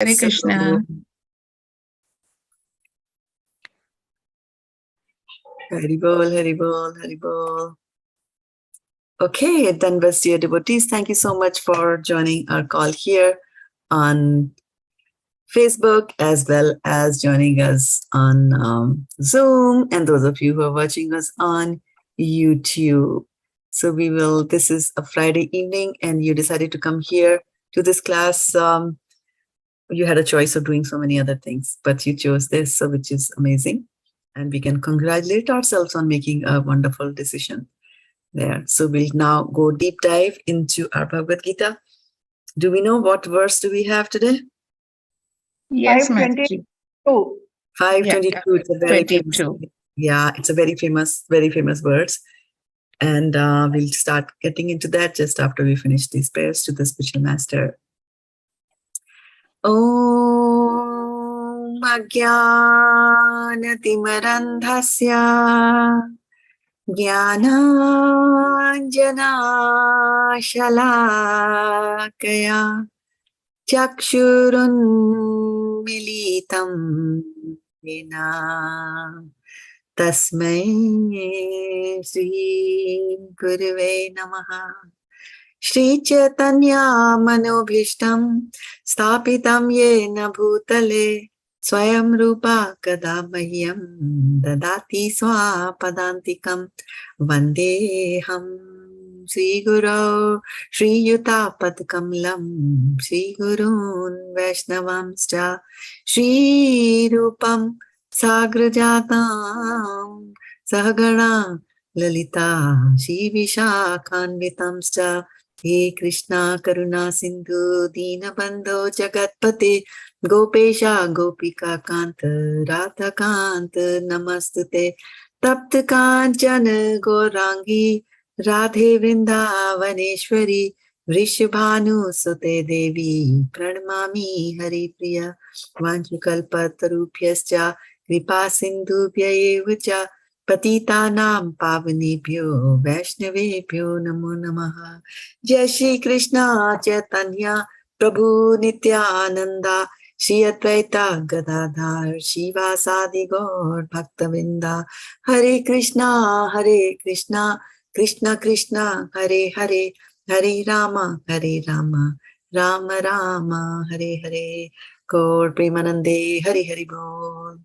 Hare Krishna. Haribol, Haribol, Haribol. Okay, Danvas, dear devotees, thank you so much for joining our call here on Facebook, as well as joining us on Zoom, and those of you who are watching us on YouTube. So this is a Friday evening, and you decided to come here to this class. You had a choice of doing so many other things, but you chose this, so which is amazing. And we can congratulate ourselves on making a wonderful decision there. So we'll now go deep dive into our Bhagavad-gita. Do we know what verse do we have today? Yes, Mataji. 522. Yeah, it's a very 22. famous, yeah, it's a very famous verse. And we'll start getting into that just after we finish these prayers to the spiritual master. Om Ajnanatimandhasya Jnananjana-shalakaya Chakshurunmilitam Yena Tasmai Shri Gurave Namaha. Shri Chaitanya Manobhishtam Stapitam Yena Bhutale Swayam Rupa Kadamahyam Dadati Swapadantikam Vandeham Sri Guru Sri Yuta Padkamlam Sri Gurun Vaishnavamscha Sri Rupam Sagrajatam Sahagana Lalita Shri Vishakhanvitamscha He Krishna Karuna Sindhu Dinabandho Jagatpate Gopesha Gopika Kanta Radha Kanta Namastute Tapta Kanchana Gorangi Radhe Vrindavaneshwari Vrishabhanu Sute Devi Pranamami Hari Priya Vanchukalpatarupyascha Kripa Sindhubhya evacha Patitanam Pavanebhyo Vaishnavebhyo Namo Namaha. Jai Shri Krishna Chaitanya Prabhu Nityananda Shri Advaita Gadadhar Shivasadi Gaur Bhaktavinda Hare Krishna Krishna Krishna Hare Hare Hare Rama Rama Rama Hare Hare Gaur Premanande Hare Hare Bol.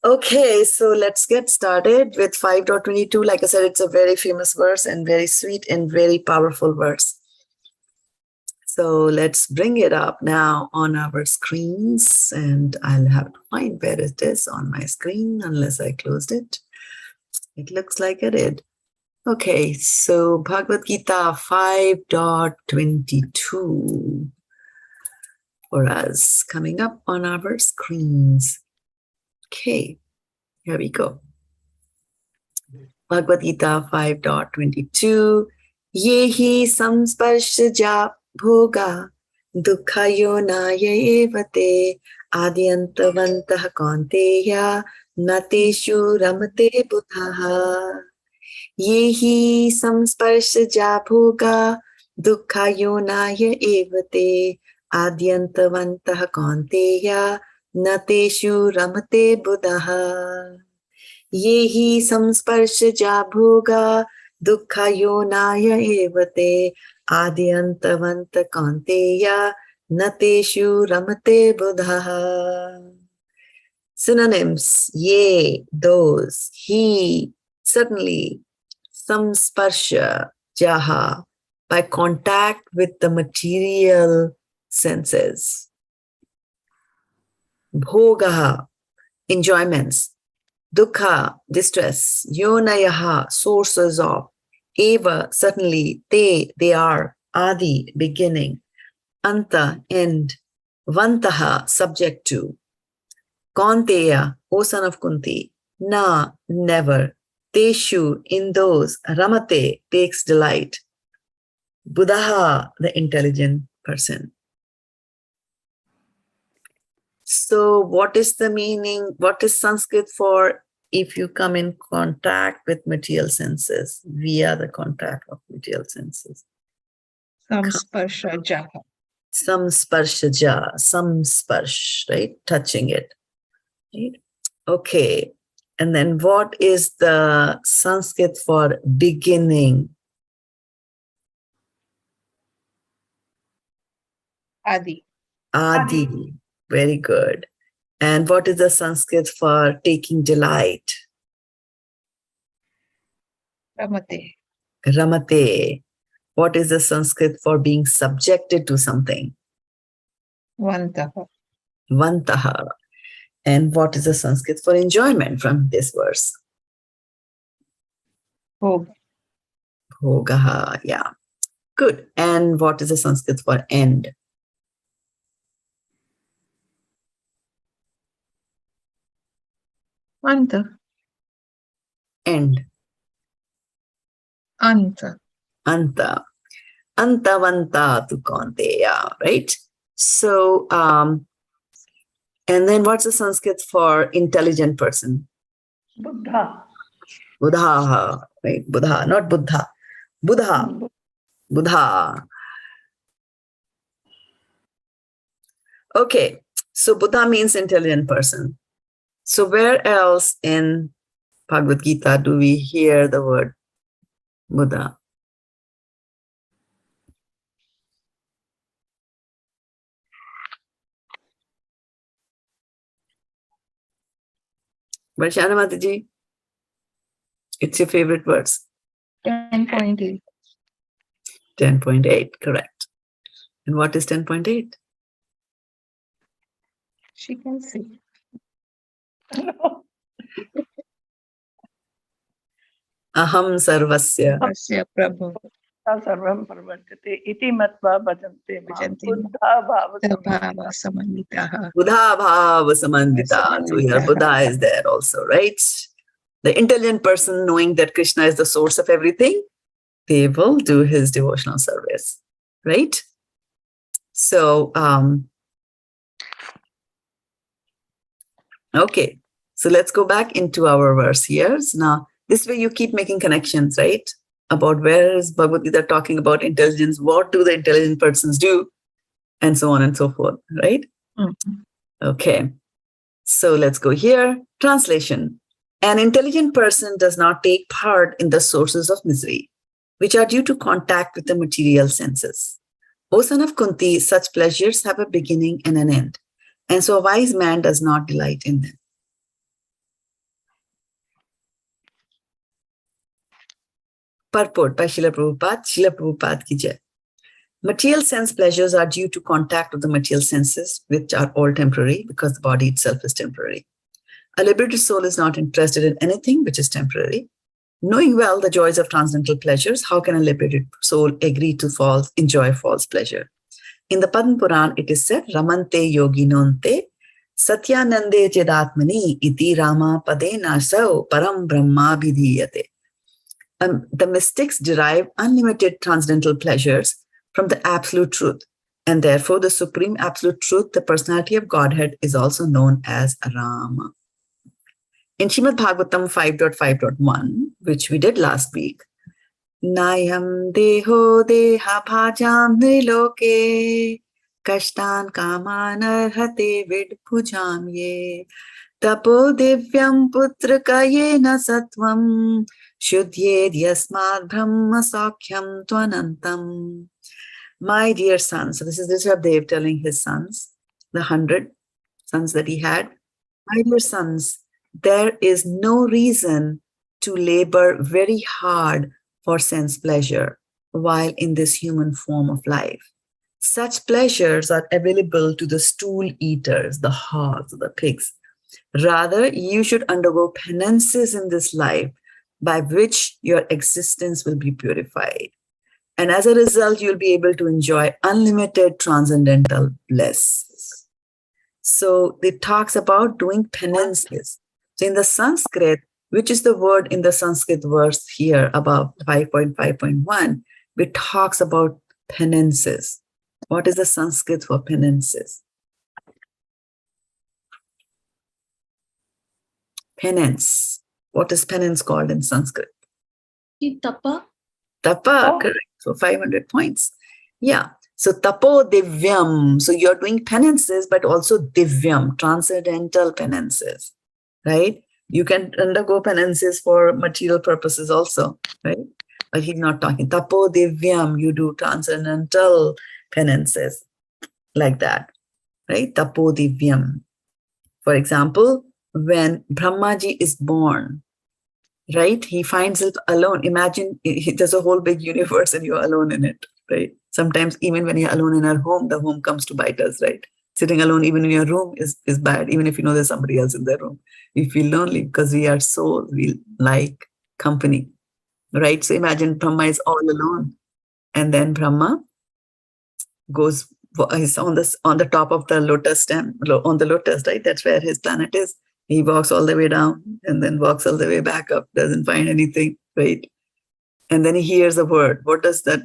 Okay, so let's get started with 5.22. Like I said, it's a very famous verse and very sweet and very powerful verse. So let's bring it up now on our screens, and I'll have to find where it is on my screen unless I closed it. It looks like I did. Okay, so Bhagavad-gita 5.22 for us coming up on our screens. Okay, here we go. Bhagavad-gita 5.22 Yehi saṁsparśa-jā bhogā duḥkha-yonaya evate ādy-antavantaḥ kaunteya teṣu ramate budhaḥ. Yehi saṁsparśa-jā bhogā duḥkha-yonaya evate ādy-antavantaḥ kaunteya teṣu ramate budhaḥ. Yehi saṁsparśa-jā bhogā duḥkha-yonaya evate ādy-antavantaḥ kaunteya teṣu ramate budhaḥ. Synonyms: ye, those; he, certainly; saṁsparśa-jāḥ, by contact with the material senses; bhogā, enjoyments; duḥkha, distress; yonayaḥ, sources of; eva, certainly; they are; ādi, beginning; anta, end; vantaḥ, subject to; kaunteya, O son of Kuntī; na, never; teṣu, in those; ramate, takes delight; budhaḥ, the intelligent person. So what is the meaning? What is Sanskrit for if you come in contact with material senses, via the contact of material senses? Saṁsparśa-jā. Saṁsparśa-jā, samsparsh, right? Touching it. Right? Okay. And then what is the Sanskrit for beginning? Ādi. Ādy. Very good. And what is the Sanskrit for taking delight? Ramate. Ramate. What is the Sanskrit for being subjected to something? Vantaḥ. Vantaḥ. And what is the Sanskrit for enjoyment from this verse? Bhogā. Bhogā. Yeah. Good. And what is the Sanskrit for end? Anta. End. Anta. Anta. Ādy-antavantaḥ to kaunteya, right? So, and then what's the Sanskrit for intelligent person? Buddha. Budhaḥ, right? Budhaḥ, not Buddha. Budhaḥ. Budhaḥ. Okay, so Buddha means intelligent person. So where else in Bhagavad-gita do we hear the word Buddha? Varshana Mataji, it's your favorite verse. 10.8. 10.8, correct. And what is 10.8? She can see. Aham sarvasya. Asya Prabhu. Sarvam parvartate iti matva bhajante maam Bhajanti buddha bhava Bhava Samanditaha. Buddha bhava samandita. So here Buddha is there also, right? The intelligent person knowing that Krishna is the source of everything, they will do his devotional service, right? So, okay. So let's go back into our verse here. So now, this way you keep making connections, right? About where is Bhagavad-gita talking about intelligence, what do the intelligent persons do, and so on and so forth, right? Mm-hmm. Okay, so let's go here. Translation. An intelligent person does not take part in the sources of misery, which are due to contact with the material senses. O son of Kuntī, such pleasures have a beginning and an end, and so a wise man does not delight in them. Purport by Srila Prabhupada ki jai. Material sense pleasures are due to contact with the material senses, which are all temporary because the body itself is temporary. A liberated soul is not interested in anything which is temporary. Knowing well the joys of transcendental pleasures, how can a liberated soul agree to enjoy false pleasure? In the Padma Puran, it is said, ramante yoginonte satyanande chedatmani iti rama padena sau param brahma vidhiyate. The mystics derive unlimited transcendental pleasures from the absolute truth, and therefore the supreme absolute truth, the personality of Godhead, is also known as Rama. In Srimad Bhagavatam 5.5.1, which we did last week, Nayam deho deha bhajam niloke kashtan kamanarhate vidbhujam ye tapo divyam putra kayena satvam shuddhyed yasmad brahma sakhyam tvanantam. My dear sons, so this is Shraddha-devi telling his sons, the 100 sons that he had, my dear sons, there is no reason to labor very hard for sense pleasure while in this human form of life. Such pleasures are available to the stool eaters, the hogs, the pigs. Rather, you should undergo penances in this life by which your existence will be purified. And as a result, you'll be able to enjoy unlimited transcendental bliss. So it talks about doing penances. So in the Sanskrit, which is the word in the Sanskrit verse here above 5.5.1, it talks about penances. What is the Sanskrit for penances? Penance. What is penance called in Sanskrit? Tapa. Tapa, Oh. correct. So 500 points. Yeah. So tapo divyam. So you're doing penances, but also divyam, transcendental penances, right? You can undergo penances for material purposes also, right? But he's not talking. Tapo divyam, you do transcendental penances like that, right? Tapo divyam. For example, when Brahmaji is born, right? He finds it alone. Imagine there's a whole big universe and you're alone in it, right? Sometimes even when you're alone in our home, the home comes to bite us, right? Sitting alone even in your room is bad, even if you know there's somebody else in the room. You feel lonely because we like company, right? So imagine Brahma is all alone, and then Brahma he's on the top of the lotus stem, on the lotus, right? That's where his planet is. He walks all the way down and then walks all the way back up, doesn't find anything, right? And then he hears a word. What does that?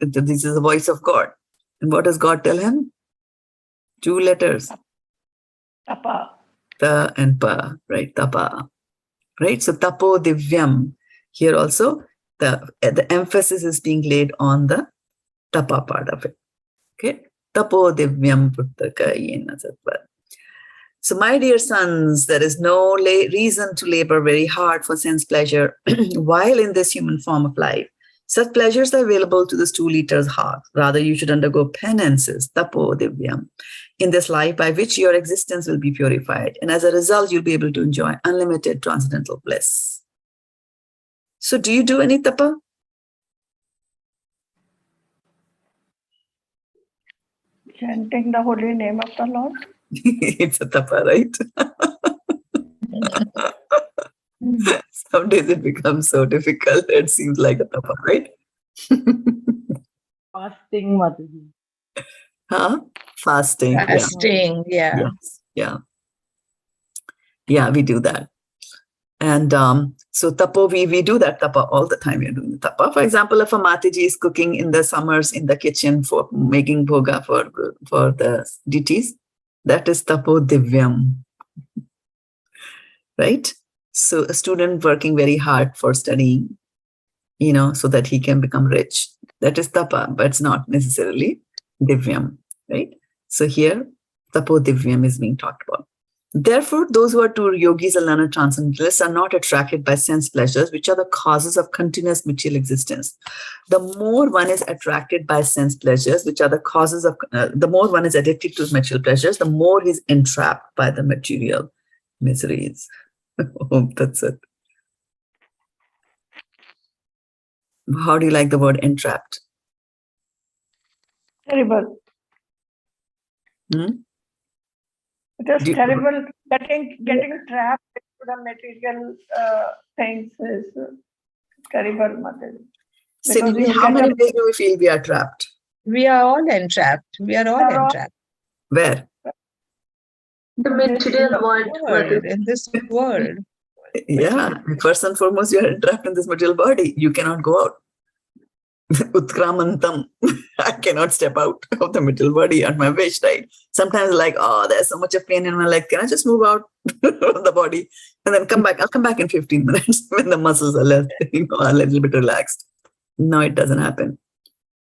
This is the voice of God. And what does God tell him? 2 letters. Tapa. Ta and pa, right? Tapa. Right? So tapo divyam. Here also, the emphasis is being laid on the tapa part of it. Okay? Tapo divyam puttaka-yena sattva. So my dear sons, there is no reason to labor very hard for sense pleasure while in this human form of life. Such pleasures are available to this 2 liters heart. Rather, you should undergo penances, tapo divyam, in this life by which your existence will be purified. And as a result, you'll be able to enjoy unlimited transcendental bliss. So do you do any tapa? Chanting the holy name of the Lord. It's a tapa, right? Some days it becomes so difficult. It seems like a tapa, right? Fasting, Mataji. Huh? Fasting. Fasting, yeah. Yes. Yeah. Yeah, we do that. And so tapo, we do that tapa all the time. We're doing the tapa. For example, if a Mataji is cooking in the summers in the kitchen for making bhogā for the deities, that is tapo divyam. Right? So a student working very hard for studying, so that he can become rich, that is tapa, but it's not necessarily divyam, right? So here, tapo divyam is being talked about. Therefore, those who are true yogis and learned transcendentalists are not attracted by sense pleasures, which are the causes of continuous material existence. The more one is attracted by sense pleasures, which are the causes of, the more one is addicted to material pleasures, the more he's entrapped by the material miseries. That's it. How do you like the word entrapped? Terrible. Hmm? It is terrible. Getting trapped into the material things is terrible, Mataji. Sydney, how many ways do we feel we are trapped? We are all entrapped. We are all entrapped. Where? The material world. In this world. Yeah, first and foremost, you are entrapped in this material body. You cannot go out. Utkramantam. I cannot step out of the material body at my wish, right? Sometimes like, oh, there's so much of pain in my leg. Can I just move out of the body and then come back? I'll come back in 15 minutes when the muscles are less, a little bit relaxed. No, it doesn't happen.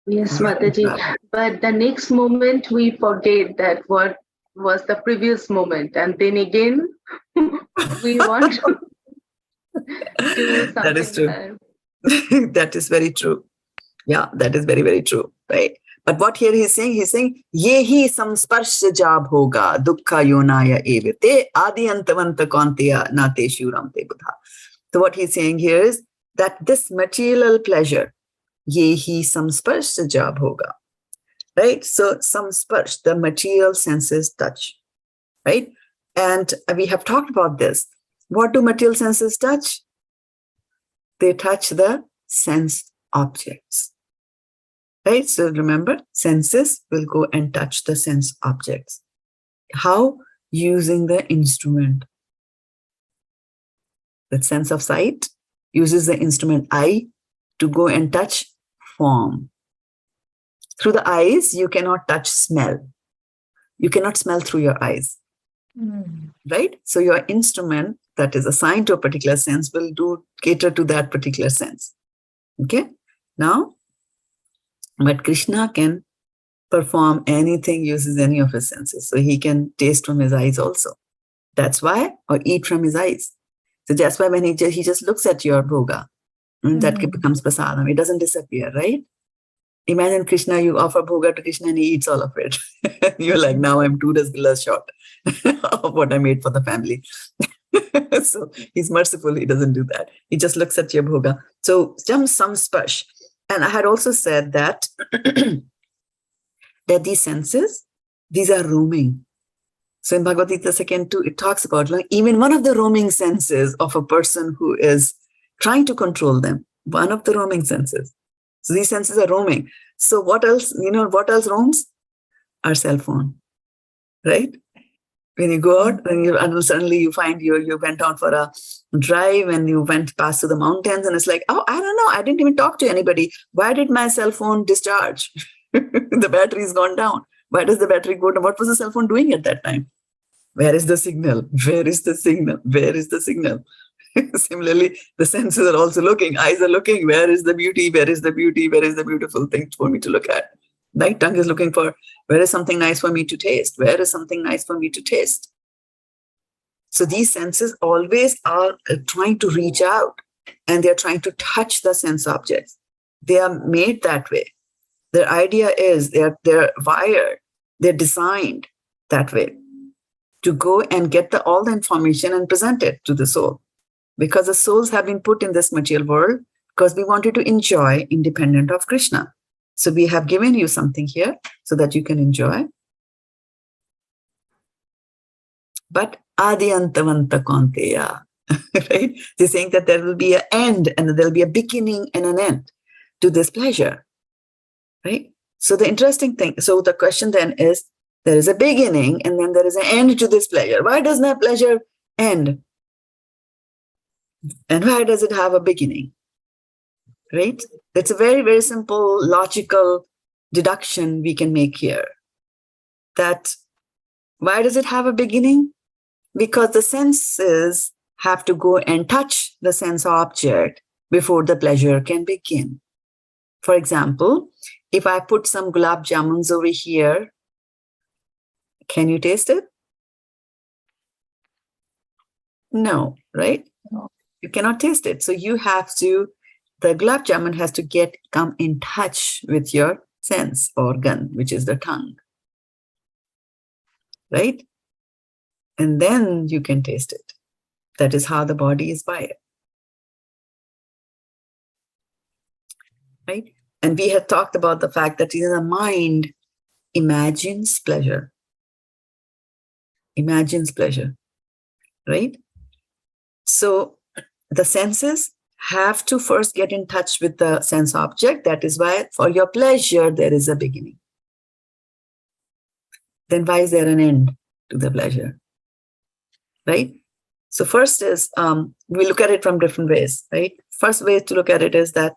Yes, Mataji. But the next moment we forget that what was the previous moment, and then again we want to do something. That is true. That is very true. Yeah, that is very, very true, right? But what here he's saying, yehi saṁsparśa-jā bhogā duḥkha-yonaya evite ādy-antavantaḥ kaunteya na teṣu ramate budhaḥ. So what he's saying here is that this material pleasure, yehi saṁsparśa-jā bhogā, right? So saṁsparśa, the material senses touch, right? And we have talked about this. What do material senses touch? They touch the sense objects, right? So remember, senses will go and touch the sense objects. How? Using the instrument. The sense of sight uses the instrument eye to go and touch form. Through the eyes, you cannot touch smell. You cannot smell through your eyes, right? So your instrument that is assigned to a particular sense will cater to that particular sense. Okay? Now, but Krishna can perform anything, uses any of his senses. So he can taste from his eyes also. That's why, or eat from his eyes. So that's why when he just looks at your bhogā, that becomes prasadam. It doesn't disappear, right? Imagine Krishna, you offer bhogā to Krishna and he eats all of it. You're like, now I'm 2 rasgullas short of what I made for the family. So he's merciful. He doesn't do that. He just looks at your bhogā. So saṁsparśa. And I had also said that, that these senses, these are roaming. So in Bhagavad-gita 2, it talks about like, even one of the roaming senses of a person who is trying to control them, one of the roaming senses. So these senses are roaming. So what else, what else roams? Our cell phone, right? When you go out and suddenly you find you went out for a drive and you went past to the mountains and it's like, oh, I don't know. I didn't even talk to anybody. Why did my cell phone discharge? The battery's gone down. Why does the battery go down? What was the cell phone doing at that time? Where is the signal? Where is the signal? Where is the signal? Similarly, the senses are also looking. Eyes are looking. Where is the beauty? Where is the beauty? Where is the beautiful thing for me to look at? Right? Tongue is looking for, where is something nice for me to taste? Where is something nice for me to taste? So these senses always are trying to reach out and they're trying to touch the sense objects. They are made that way. Their idea is they're wired, they're designed that way to go and get all the information and present it to the soul. Because the souls have been put in this material world because we wanted to enjoy independent of Krishna. So we have given you something here so that you can enjoy. But ādy-antavantaḥ kaunteya, right? They're saying that there will be an end and there will be a beginning and an end to this pleasure, right? So the interesting thing, so the question then is, there is a beginning and then there is an end to this pleasure. Why does that pleasure end? And why does it have a beginning? Right? It's a very, very simple logical deduction we can make here. That why does it have a beginning? Because the senses have to go and touch the sense object before the pleasure can begin. For example, if I put some gulab jamuns over here, can you taste it? No, right? No. You cannot taste it. So you have to, the gulab jamun has to come in touch with your sense organ, which is the tongue. Right? And then you can taste it. That is how the body is wired. Right? And we had talked about the fact that the mind imagines pleasure. Imagines pleasure. Right? So the senses have to first get in touch with the sense object. That is why for your pleasure, there is a beginning. Then why is there an end to the pleasure? Right? So first is, we look at it from different ways, right? First way to look at it is that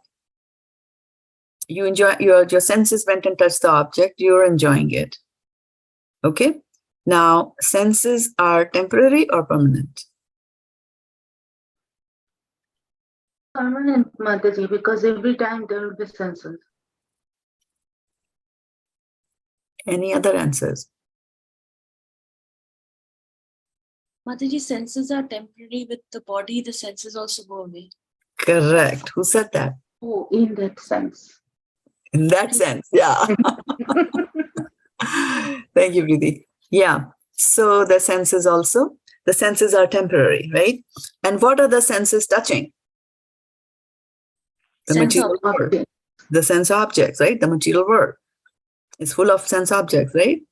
you enjoy, your senses went and touched the object, you're enjoying it. Okay? Now, senses are temporary or permanent? Permanent, Mataji, because every time there will be senses. Any other answers? Mataji, senses are temporary. With the body, the senses also go away. Correct. Who said that? Oh, in that sense. In that sense, yeah. Thank you, Preeti. Yeah. So the senses also, the senses are temporary, right? And what are the senses touching? The Sense material world. The sense objects, right? The material world is full of sense objects, right?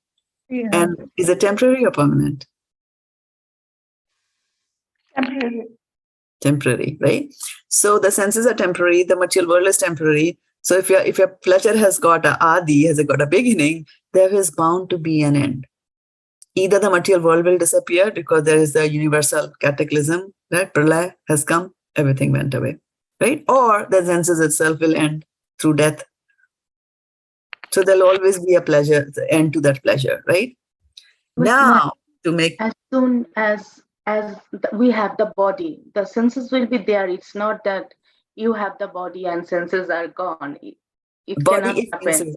Yeah. And is it temporary or permanent? Temporary. Temporary, right? So the senses are temporary, the material world is temporary. So if your pleasure has got a ādi, has got a beginning, there is bound to be an end. Either the material world will disappear because there is the universal cataclysm, right? Pralaya has come, everything went away, right? Or the senses itself will end through death. So there'll always be a pleasure, the end to that pleasure, right? But Now, to make... As soon as we have the body, the senses will be there. It's not that you have the body and senses are gone. It Body cannot is happen. senses.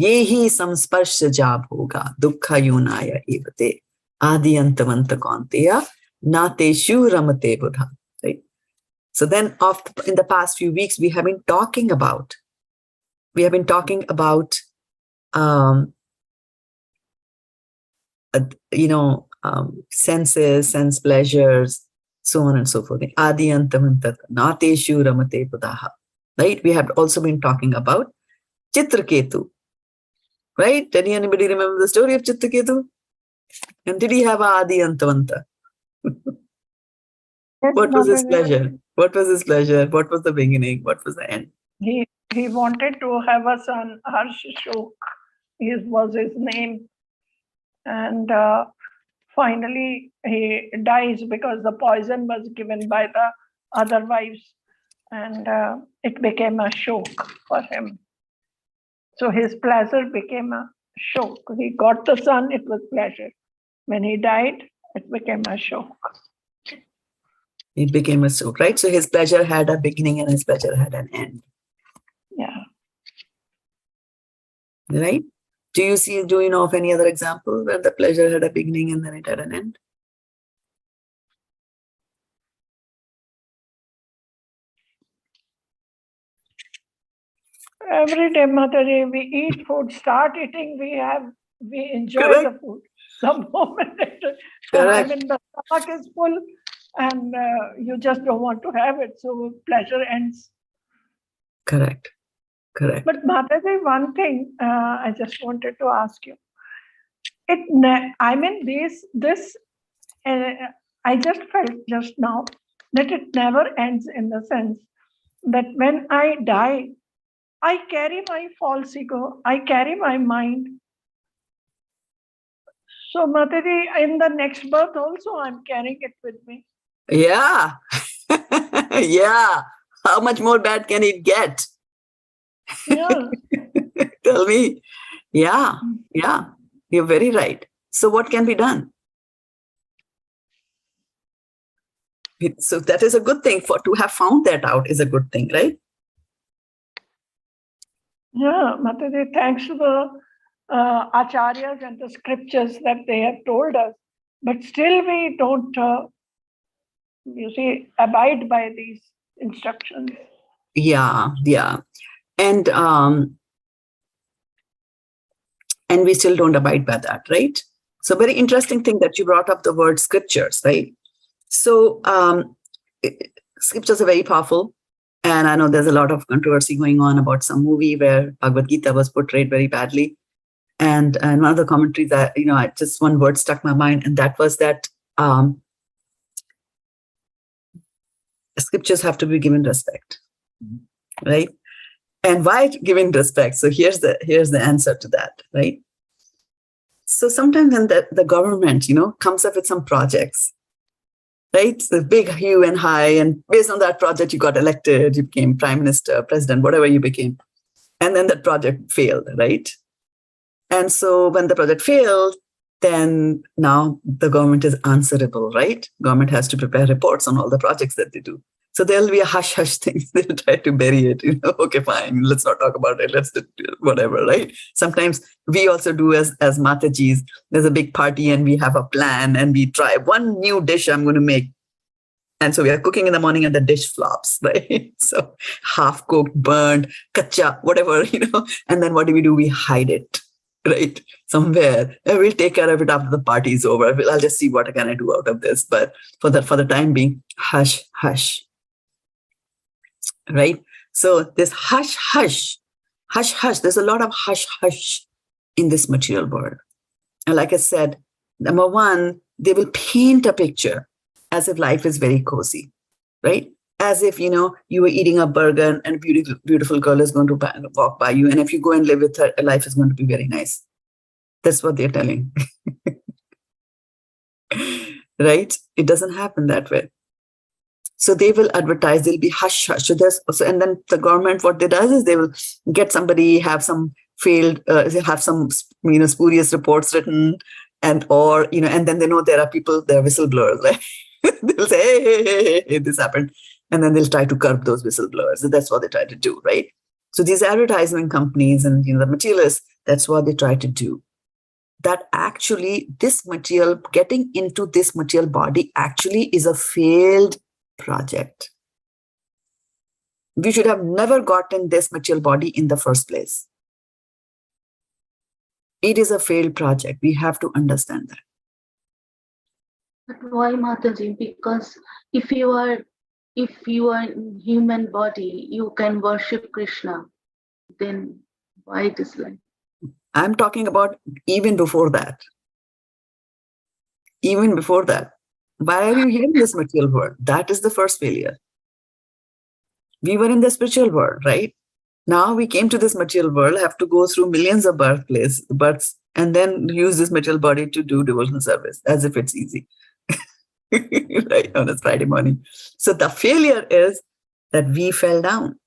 Yehi saṁsparśa-jā bhogā duḥkha-yonaya evate ādy-antavantaḥ kaunteya teṣu ramate budhaḥ. Right? So then in the past few weeks, we have been talking about senses, sense pleasures, so on and so forth. Ādy-antavantaḥ teṣu ramate budhaḥ. Right? We have also been talking about Chitraketu. Right? Did anybody remember the story of Chitraketu? And did he have ādy-antavantaḥ? What was his pleasure? What was his pleasure? What was the beginning? What was the end? He wanted to have a son, Harshashok. Was his name. And finally, he dies because the poison was given by the other wives. And it became a shock for him. So his pleasure became a shock. He got the son, it was pleasure. When he died, it became a shock. It became a shock, right? So his pleasure had a beginning and his pleasure had an end. Yeah. Right? Do you know of any other example where the pleasure had a beginning and then it had an end? Every day, Mataji, we eat food, start eating, we enjoy Correct. the food. The moment the stomach is full and you just don't want to have it, so pleasure ends. Correct. But Mataji, one thing I just wanted to ask you. I just felt just now that it never ends, in the sense that when I die, I carry my false ego, I carry my mind. So Mataji, in the next birth also, I'm carrying it with me. Yeah. Yeah. How much more bad can it get? Yeah. Tell me. Yeah. You're very right. So what can be done? So that is a good thing. To have found that out is a good thing, right? Yeah, Mataji, thanks to the acharyas and the scriptures that they have told us, but still we don't, abide by these instructions. Yeah. And we still don't abide by that, right? So very interesting thing that you brought up the word scriptures, right? So scriptures are very powerful. And I know there's a lot of controversy going on about some movie where Bhagavad-gita was portrayed very badly. And one of the commentaries that, just one word stuck my mind, and that was that scriptures have to be given respect, right? And why giving respect? So here's the answer to that, right? So sometimes when the government, comes up with some projects, right? The big hue and high, and based on that project, you got elected, you became prime minister, president, whatever you became. And then that project failed, right? And so when the project failed, then now the government is answerable, right? Government has to prepare reports on all the projects that they do. So there'll be a hush-hush thing. They'll try to bury it. Okay, fine. Let's not talk about it. Let's do whatever, right? Sometimes we also do as Matajis. There's a big party and we have a plan and we try one new dish I'm going to make. And so we are cooking in the morning and the dish flops, right? So half cooked, burned, kacha, whatever, And then what do? We hide it, right? Somewhere. And we'll take care of it after the party is over. I'll just see what can I do out of this. But for the time being, hush, hush. Right? So this hush, hush, there's a lot of hush, hush in this material world. And like I said, number one, they will paint a picture as if life is very cozy, right? As if, you were eating a burger and a beautiful girl is going to walk by you. And if you go and live with her, life is going to be very nice. That's what they're telling. Right? It doesn't happen that way. So they will advertise, they'll be hush, hush. And then the government, what they does is they will get somebody, have some failed, have some, spurious reports written, and then they know there are people, there are whistleblowers, right? They'll say, hey, this happened. And then they'll try to curb those whistleblowers. So that's what they try to do, right? So these advertisement companies and, the materialists, That's what they try to do. That actually this material, getting into this material body actually is a failed project. We should have never gotten this material body in the first place. It is a failed project. We have to understand that. But why, Mataji? Because if you are in human body, you can worship Krishna. Then why dislike? I'm talking about even before that. Even before that. Why are you here in this material world? That is the first failure. We were in the spiritual world, right? Now we came to this material world, have to go through millions of births, and then use this material body to do devotional service, as if it's easy. Right, on a Friday morning. So the failure is that we fell down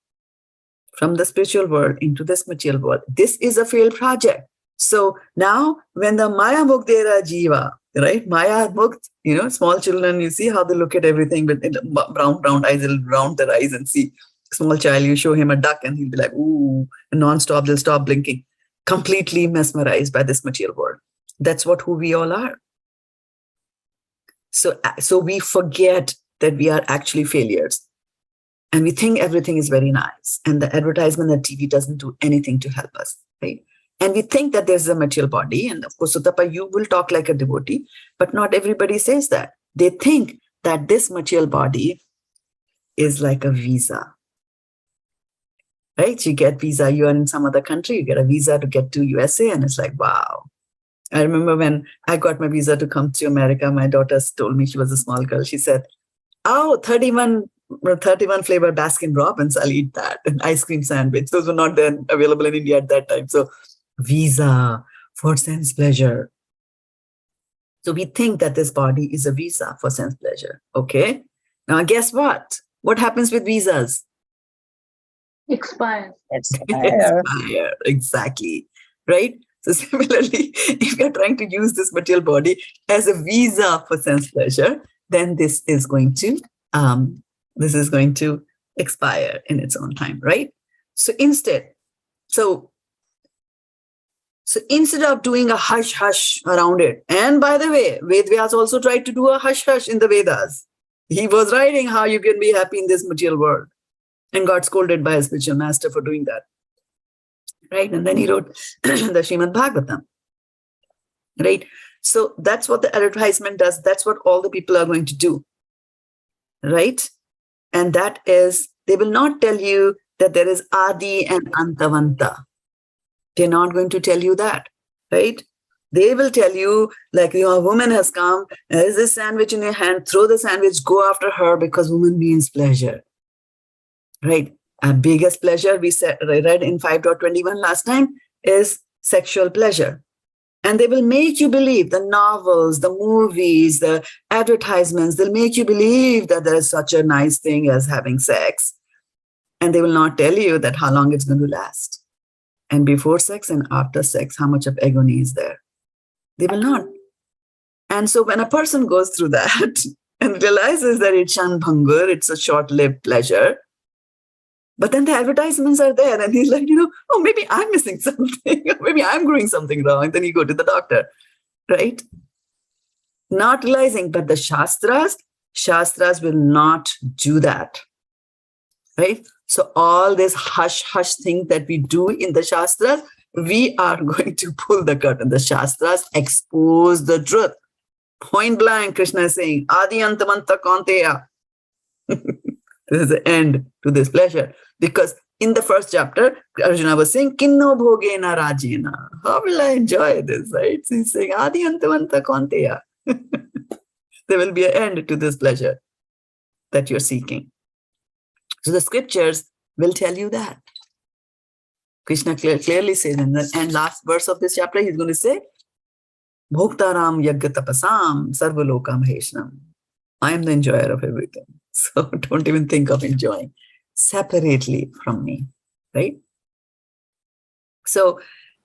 from the spiritual world into this material world. This is a failed project. So now when the Maya Muktera Jiva, right? Maya Mukt, small children, you see how they look at everything with brown eyes, they'll round their eyes and see. Small child, you show him a duck and he'll be like, ooh, and non-stop, they'll stop blinking. Completely mesmerized by this material world. That's who we all are. So we forget that we are actually failures. And we think everything is very nice. And the advertisement on TV doesn't do anything to help us, right? And we think that there's a material body. And of course, Sutapa, you will talk like a devotee, but not everybody says that. They think that this material body is like a visa, right? You get visa, you are in some other country, you get a visa to get to USA, and it's like, wow. I remember when I got my visa to come to America, my daughter told me, she was a small girl, she said, oh, 31 flavor Baskin Robbins, I'll eat that. An ice cream sandwich. Those were not then available in India at that time. So visa for sense pleasure. So we think that this body is a visa for sense pleasure. Okay. Now guess what? What happens with visas? Expires. Expire. Expire. Exactly. Right? So similarly, if you're trying to use this material body as a visa for sense pleasure, then this is going to expire in its own time, right? So instead of doing a hush-hush around it, and by the way, Vedvyas also tried to do a hush-hush in the Vedas. He was writing how you can be happy in this material world and got scolded by his spiritual master for doing that, right? And then he wrote the Srimad Bhagavatam, right? So that's what the advertisement does. That's what all the people are going to do, right? And that is, they will not tell you that there is ādy and antavantaḥ. They're not going to tell you that, right? They will tell you, like, a woman has come, there is this sandwich in your hand, throw the sandwich, go after her, because woman means pleasure, right? Our biggest pleasure, we read in 5.21 last time, is sexual pleasure. And they will make you believe, the novels, the movies, the advertisements, they'll make you believe that there is such a nice thing as having sex. And they will not tell you that how long it's going to last. And before sex and after sex, how much of agony is there? They will not. And so when a person goes through that and realizes that it's shanbhangur, it's a short-lived pleasure, but then the advertisements are there and he's like, oh, maybe I'm missing something. Maybe I'm doing something wrong. Then you go to the doctor, right? Not realizing, but the Shastras will not do that, right? So all this hush-hush thing that we do in the Shastras, we are going to pull the curtain. The Shastras expose the truth. Point blank, Krishna is saying, ādy-antavantaḥ kaunteya. This is the end to this pleasure. Because in the first chapter, Arjuna was saying, kinno bhogena rajena. How will I enjoy this, right? So he's saying, ādy-antavantaḥ kaunteya. There will be an end to this pleasure that you're seeking. So the scriptures will tell you that. Krishna clearly says in the end last verse of this chapter, he's going to say, Bhoktaram yagya-tapasam sarvaloka maheshnam. I am the enjoyer of everything. So don't even think of enjoying separately from me, right? So,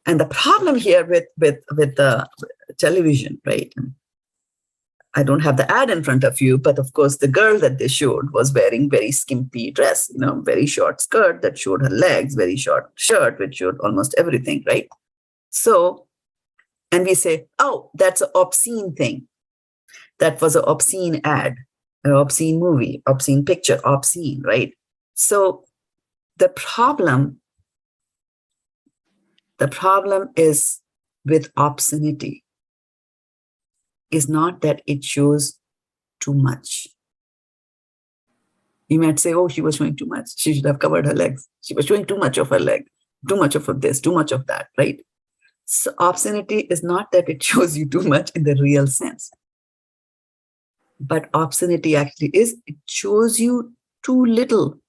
and the problem here with the television, right? I don't have the ad in front of you, but of course the girl that they showed was wearing very skimpy dress, very short skirt that showed her legs, very short shirt which showed almost everything, right? So, and we say, oh, that's an obscene thing. That was an obscene ad, an obscene movie, obscene picture, obscene, right? So the problem is with obscenity is not that it shows too much. You might say, oh, she was showing too much. She should have covered her legs. She was showing too much of her leg, too much of this, too much of that, right? So obscenity is not that it shows you too much in the real sense. But obscenity actually is, it shows you too little.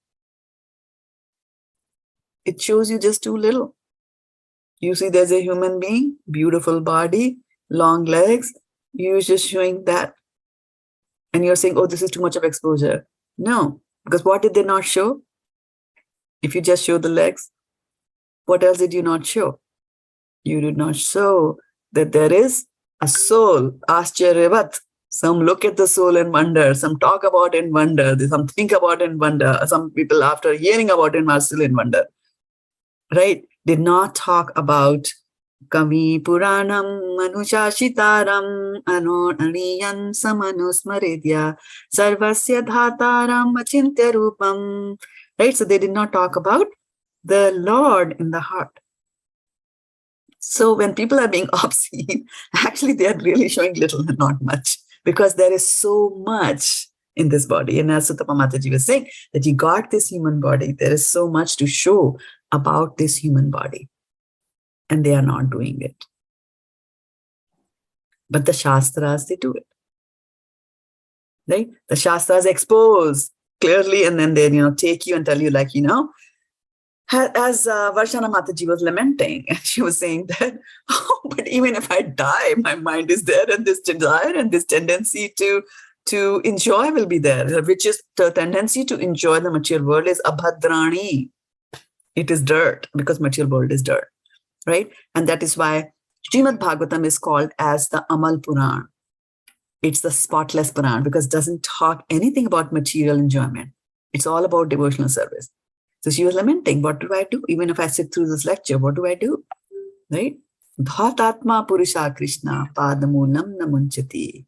It shows you just too little. You see there's a human being, beautiful body, long legs. You're just showing that. And you're saying, oh, this is too much of exposure. No, because what did they not show? If you just show the legs, what else did you not show? You did not show that there is a soul, ascharyavat. Some look at the soul and wonder, some talk about it and wonder, some think about it and wonder, some people after hearing about it are still in wonder, right? Did not talk about Kavi Puranam Manushashitaram Anoniyan Samanusmaridya Sarvasya Dhataram Achintya Rupam, right? So they did not talk about the Lord in the heart. So when people are being obscene, actually they are really showing little and not much, because there is so much in this body. And as Sutapa Mataji was saying, that you got this human body, there is so much to show about this human body. And they are not doing it. But the Shastras, they do it. Right? The Shastras expose clearly, and then they, take you and tell you, like, as Varshana Mataji was lamenting, and she was saying that, oh, but even if I die, my mind is there, and this desire and this tendency to enjoy will be there, which is the tendency to enjoy the material world is abhadrani. It is dirt, because material world is dirt, right? And that is why Srimad Bhagavatam is called as the Amal Puran. It's the spotless Puran, because it doesn't talk anything about material enjoyment. It's all about devotional service. So she was lamenting, what do I do? Even if I sit through this lecture, what do I do? Right? Dhatatma Purusha Krishna Padamulam Namunchati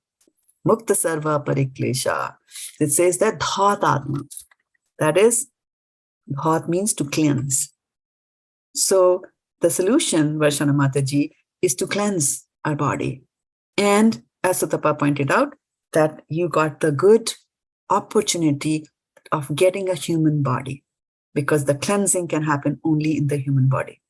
Mukta Sarva Pariklesha. It says that Dhatatma. That is, Dhat means to cleanse. So the solution, Varshana Mataji, is to cleanse our body. And as Sutapa pointed out, that you got the good opportunity of getting a human body, because the cleansing can happen only in the human body.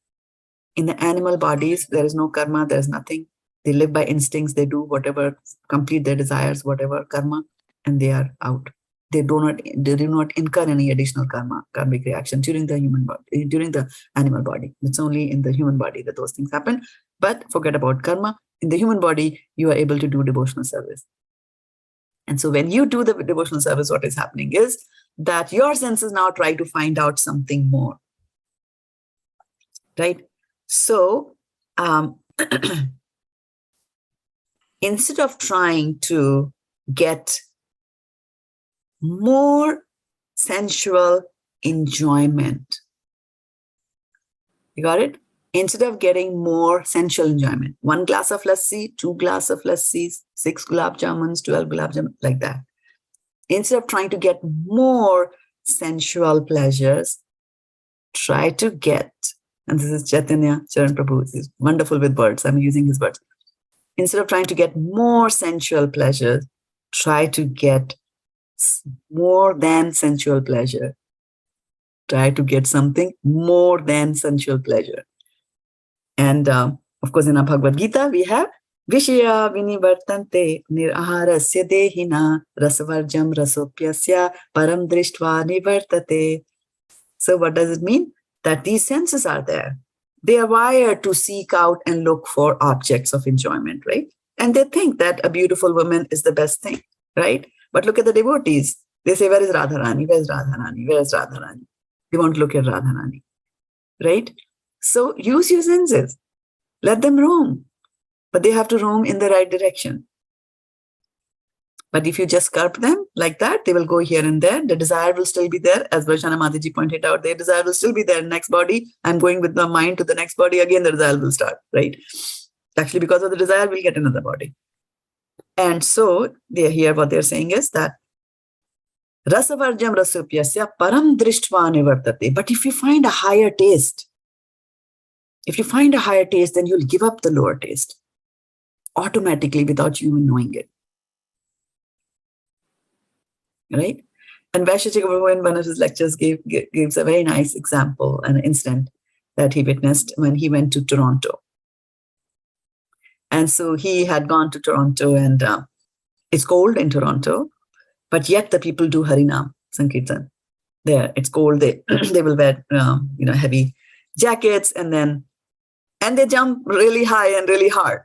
In the animal bodies, there is no karma, there is nothing. They live by instincts, they do whatever, complete their desires, whatever karma, and they are out. They do not incur any additional karmic reaction during the human body, during the animal body. It's only in the human body that those things happen. But forget about karma. In the human body, you are able to do devotional service. And so when you do the devotional service, what is happening is that your senses now try to find out something more. Right? So instead of trying to get more sensual enjoyment, you got it? Instead of getting more sensual enjoyment, 1 glass of lassi, 2 glasses of lassi, 6 gulab jamuns, 12 gulab jamuns, like that. Instead of trying to get more sensual pleasures, try to get, and this is Chaitanya Charan Prabhu, he's wonderful with words, I'm using his words. Instead of trying to get more sensual pleasures, try to get more than sensual pleasure. Try to get something more than sensual pleasure. And of course, in our Bhagavad-gita, we have Vishaya vinivartante niraharasya dehina rasavarjam rasopyasya param drishtva nivartate. So what does it mean? That these senses are there. They are wired to seek out and look for objects of enjoyment, right? And they think that a beautiful woman is the best thing, right? But look at the devotees. They say, where is Radharani? Where is Radharani? Where is Radharani? They won't look at Radharani, right? So use your senses. Let them roam. But they have to roam in the right direction. But if you just curb them like that, they will go here and there. The desire will still be there. As Varshana Mataji pointed out, their desire will still be there. Next body, I'm going with my mind to the next body. Again, the desire will start, right? Actually, because of the desire, we'll get another body. And so here what they're saying is that rasavarjam rasupyasya param drishtva nivartate. But if you find a higher taste, then you'll give up the lower taste automatically without you even knowing it. Right? And Vaisheshika Prabhu in one of his lectures gives a very nice example, an incident that he witnessed when he went to Toronto. And so he had gone to Toronto, and it's cold in Toronto, but yet the people do Harinam Sankirtan. There, it's cold. They will wear heavy jackets, and they jump really high and really hard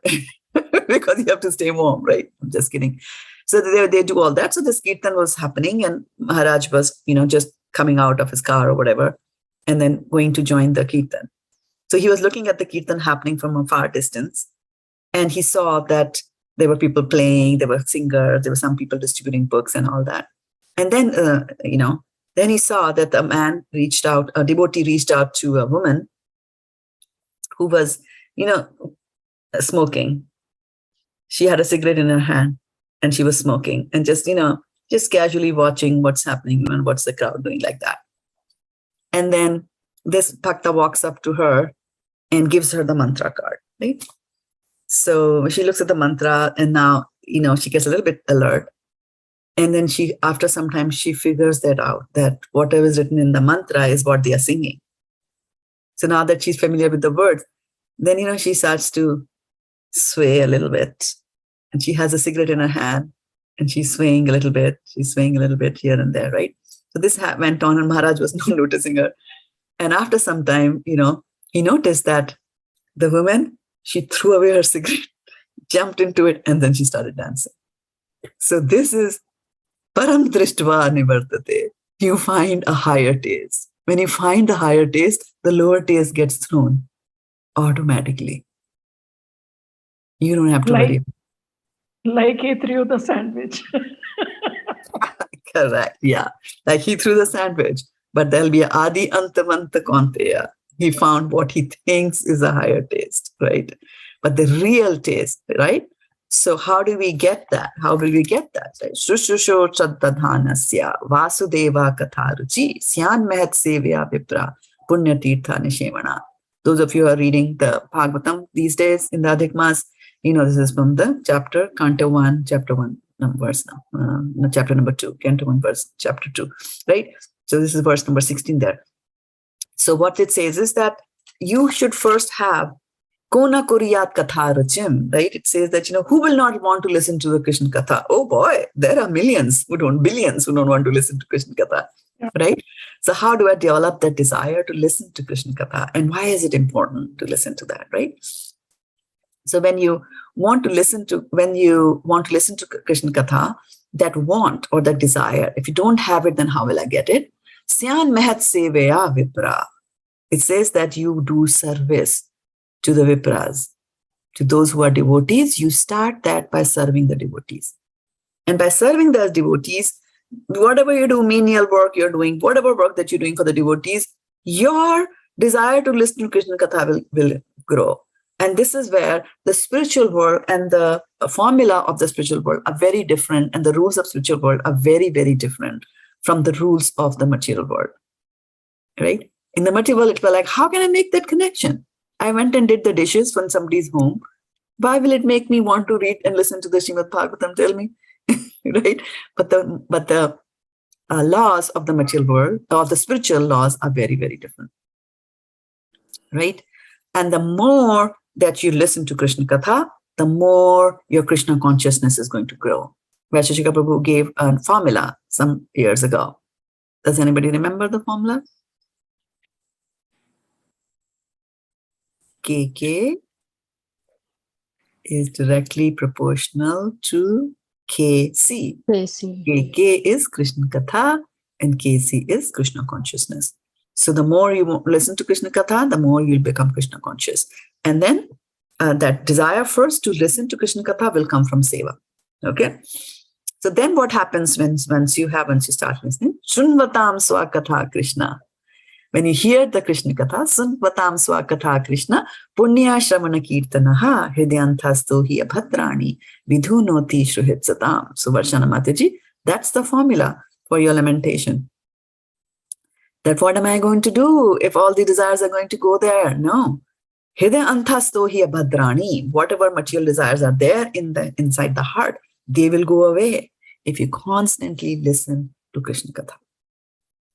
because you have to stay warm, right? I'm just kidding. So they do all that. So this Kirtan was happening, and Maharaj was, just coming out of his car or whatever, and then going to join the Kirtan. So he was looking at the Kirtan happening from a far distance, and he saw that there were people playing, there were singers, there were some people distributing books and all that. And then, then he saw that a devotee reached out to a woman who was, smoking. She had a cigarette in her hand, and she was smoking, and just casually watching what's happening and what's the crowd doing, like that. And then this bhakta walks up to her and gives her the mantra card, right? So she looks at the mantra, and now, she gets a little bit alert. And then after some time, she figures that out, that whatever is written in the mantra is what they are singing. So now that she's familiar with the words, then, she starts to sway a little bit. And she has a cigarette in her hand, and she's swaying a little bit. She's swaying a little bit here and there, right? So this went on, and Maharaj was not noticing her. And after some time, he noticed that the woman, she threw away her cigarette, jumped into it, and then she started dancing. So this is param drishtva nivartate. You find a higher taste. When you find the higher taste, the lower taste gets thrown automatically. You don't have to worry. Like he threw the sandwich. Correct. Yeah. Like he threw the sandwich, but there'll be ādy-antavantaḥ kaunteya. He found what he thinks is a higher taste, right? But the real taste, right? So how do we get that? How will we get that? Right? Shushusho chaddadhanasya vasudeva katharuchi syan mehat sevya vipra punyatirtha nishemana. Those of you who are reading the Bhagavatam these days in the Adhik Mas, this is from the chapter, Canto 1, chapter 1, verse now, chapter number 2, Canto 1, verse, chapter 2, right? So this is verse number 16 there. So what it says is that you should first have Kona Kuriyat Katha Rachim, right? It says that, who will not want to listen to the Krishna Katha? Oh boy, there are billions who don't want to listen to Krishna Katha, right? So how do I develop that desire to listen to Krishna Katha? And why is it important to listen to that, right? So when you want to listen to Krishna Katha, that want or that desire, if you don't have it, then how will I get it? Syan mehat sevya vipra. It says that you do service to the vipras, to those who are devotees. You start that by serving the devotees. And by serving those devotees, whatever you do, menial work you're doing, whatever work that you're doing for the devotees, your desire to listen to Krishna Katha will grow. And this is where the spiritual world and the formula of the spiritual world are very different, and the rules of spiritual world are very, very different from the rules of the material world, right? In the material world, it was like, how can I make that connection? I went and did the dishes from somebody's home. Why will it make me want to read and listen to the Srimad Bhagavatam? Tell me, right? But the laws of the material world, or the spiritual laws, are very, very different, right? And the more that you listen to Krishna Katha, the more your Krishna consciousness is going to grow. Vaisheshika Prabhu gave a formula some years ago. Does anybody remember the formula? KK is directly proportional to KC. KK is Krishna Katha and KC is Krishna consciousness. So the more you listen to Krishna Katha, the more you'll become Krishna conscious. And then that desire first to listen to Krishna Katha will come from seva. Okay. So then what happens once you start listening? Shunvatam swakatha Krishna. When you hear the Krishna Katha, Sunvatam Swakatha Krishna, Punya Shramana Kirtanaha, Ādy-antavantaḥ hi abhadrani, vidhunoti shruhitsatam. So Varshana Mataji, that's the formula for your lamentation. That what am I going to do if all the desires are going to go there? No. Ādy-antavantaḥ hi abhadrani, whatever material desires are there inside the heart, they will go away if you constantly listen to Krishna Katha.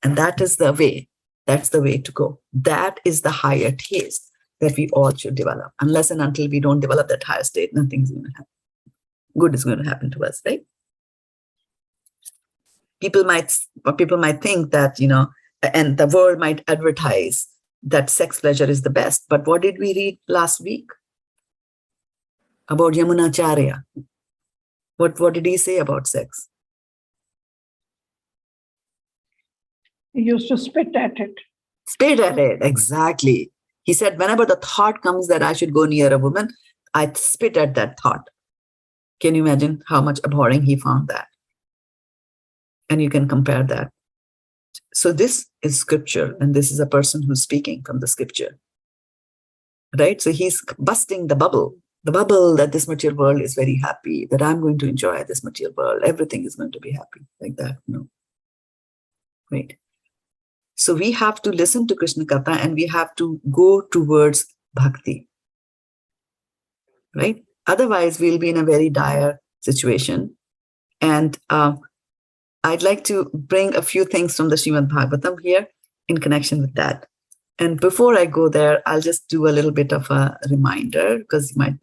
And that is the way. That's the way to go. That is the higher taste that we all should develop. Unless and until we don't develop that higher state, nothing's going to happen. Good is going to happen to us, right? People might think that, and the world might advertise that sex pleasure is the best. But what did we read last week? About Yamunacharya. What did he say about sex? He used to spit at it. Spit at it, exactly. He said, whenever the thought comes that I should go near a woman, I spit at that thought. Can you imagine how much abhorring he found that? And you can compare that. So this is scripture, and this is a person who's speaking from the scripture. Right? So he's busting the bubble that this material world is very happy, that I'm going to enjoy this material world. Everything is going to be happy like that. No. Right. So we have to listen to Krishna Katha and we have to go towards bhakti. Right? Otherwise, we'll be in a very dire situation. And I'd like to bring a few things from the Srimad Bhagavatam here in connection with that. And before I go there, I'll just do a little bit of a reminder because you might,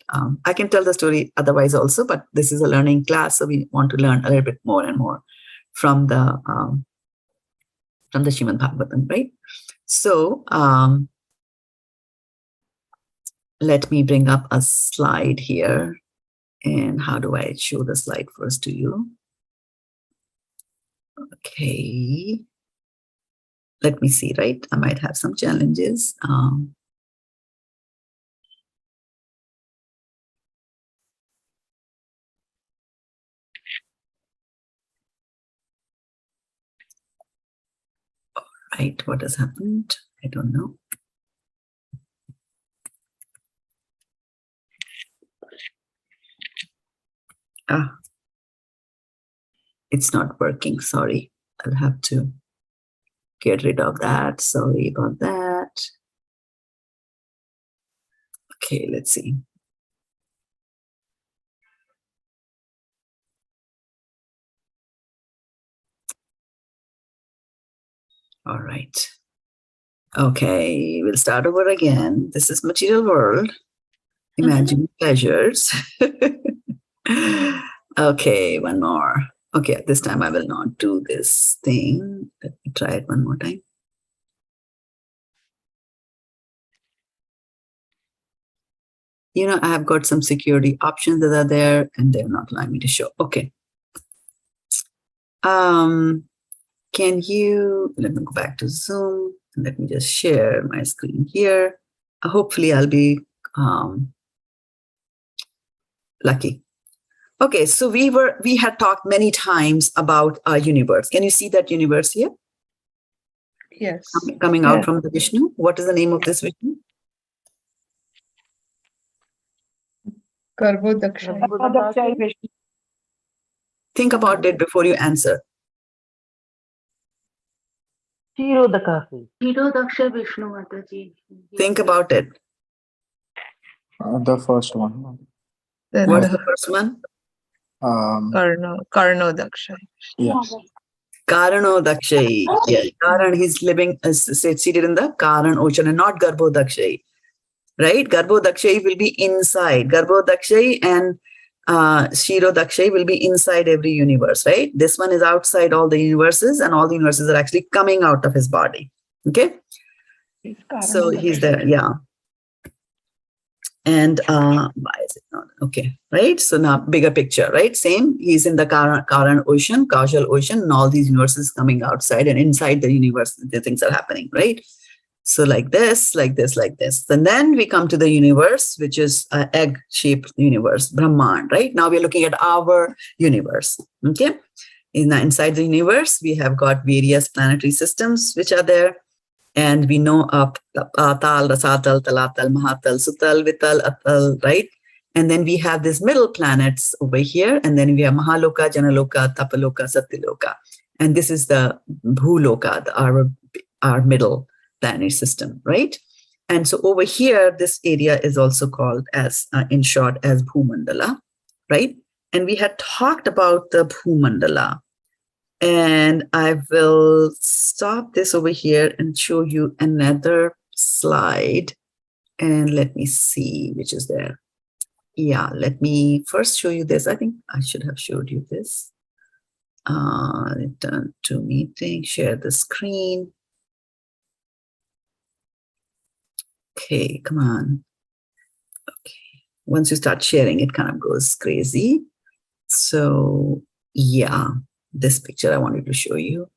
I can tell the story otherwise also, but this is a learning class. So we want to learn a little bit more and more from the Srimad Bhagavatam, right? So let me bring up a slide here. And how do I show the slide first to you? Okay. Let me see, right? I might have some challenges. All right, what has happened? I don't know. It's not working, sorry. I'll have to get rid of that. Sorry about that. Okay, let's see. All right. Okay, we'll start over again. This is material world. Imagine pleasures. Okay, one more. Okay, this time I will not do this thing. Let me try it one more time. I have got some security options that are there and they're not allowing me to show. Okay. Can you, let me go back to Zoom and let me just share my screen here. Hopefully I'll be lucky. Okay, so we had talked many times about our universe. Can you see that universe here? Yes. Coming out from the Vishnu. What is the name of this Vishnu? Garbhodaksha. Think about it before you answer. Kshirodaksha Vishnu Mataji. Think about it. The first one. What is the first one? Karnodaksha. Yes. Karanodaksha. Yes. Karan, he's living, seated in the Karan ocean and not Garbhodaksha. Right? Garbhodaksha will be inside. Garbhodaksha and Kshirodaksha will be inside every universe, right? This one is outside all the universes and all the universes are actually coming out of his body. Okay? So he's there, yeah. And why is it not? Okay, right? So now bigger picture, right? Same, he's in the Karan ocean, Kaujal ocean, and all these universes coming outside and inside the universe, the things are happening, right? So like this, like this, like this. And then we come to the universe, which is an egg-shaped universe, Brahman, right? Now we're looking at our universe, okay? Inside the universe, we have got various planetary systems which are there. And we know Atal, Rasatal, Talatal, Mahatal, Sutal, Vital, Atal, right? And then we have these middle planets over here. And then we have Mahaloka, Janaloka, Tapaloka, Satyaloka. And this is the Bhuloka, our middle planetary system, right? And so over here, this area is also called as, in short, as Bhumandala, right? And we had talked about the Bhumandala. And I will stop this over here and show you another slide. And let me see which is there. Yeah, let me first show you this. I think I should have showed you this. Return to meeting, share the screen. Okay, come on. Okay, once you start sharing, it kind of goes crazy. So yeah, this picture I wanted to show you.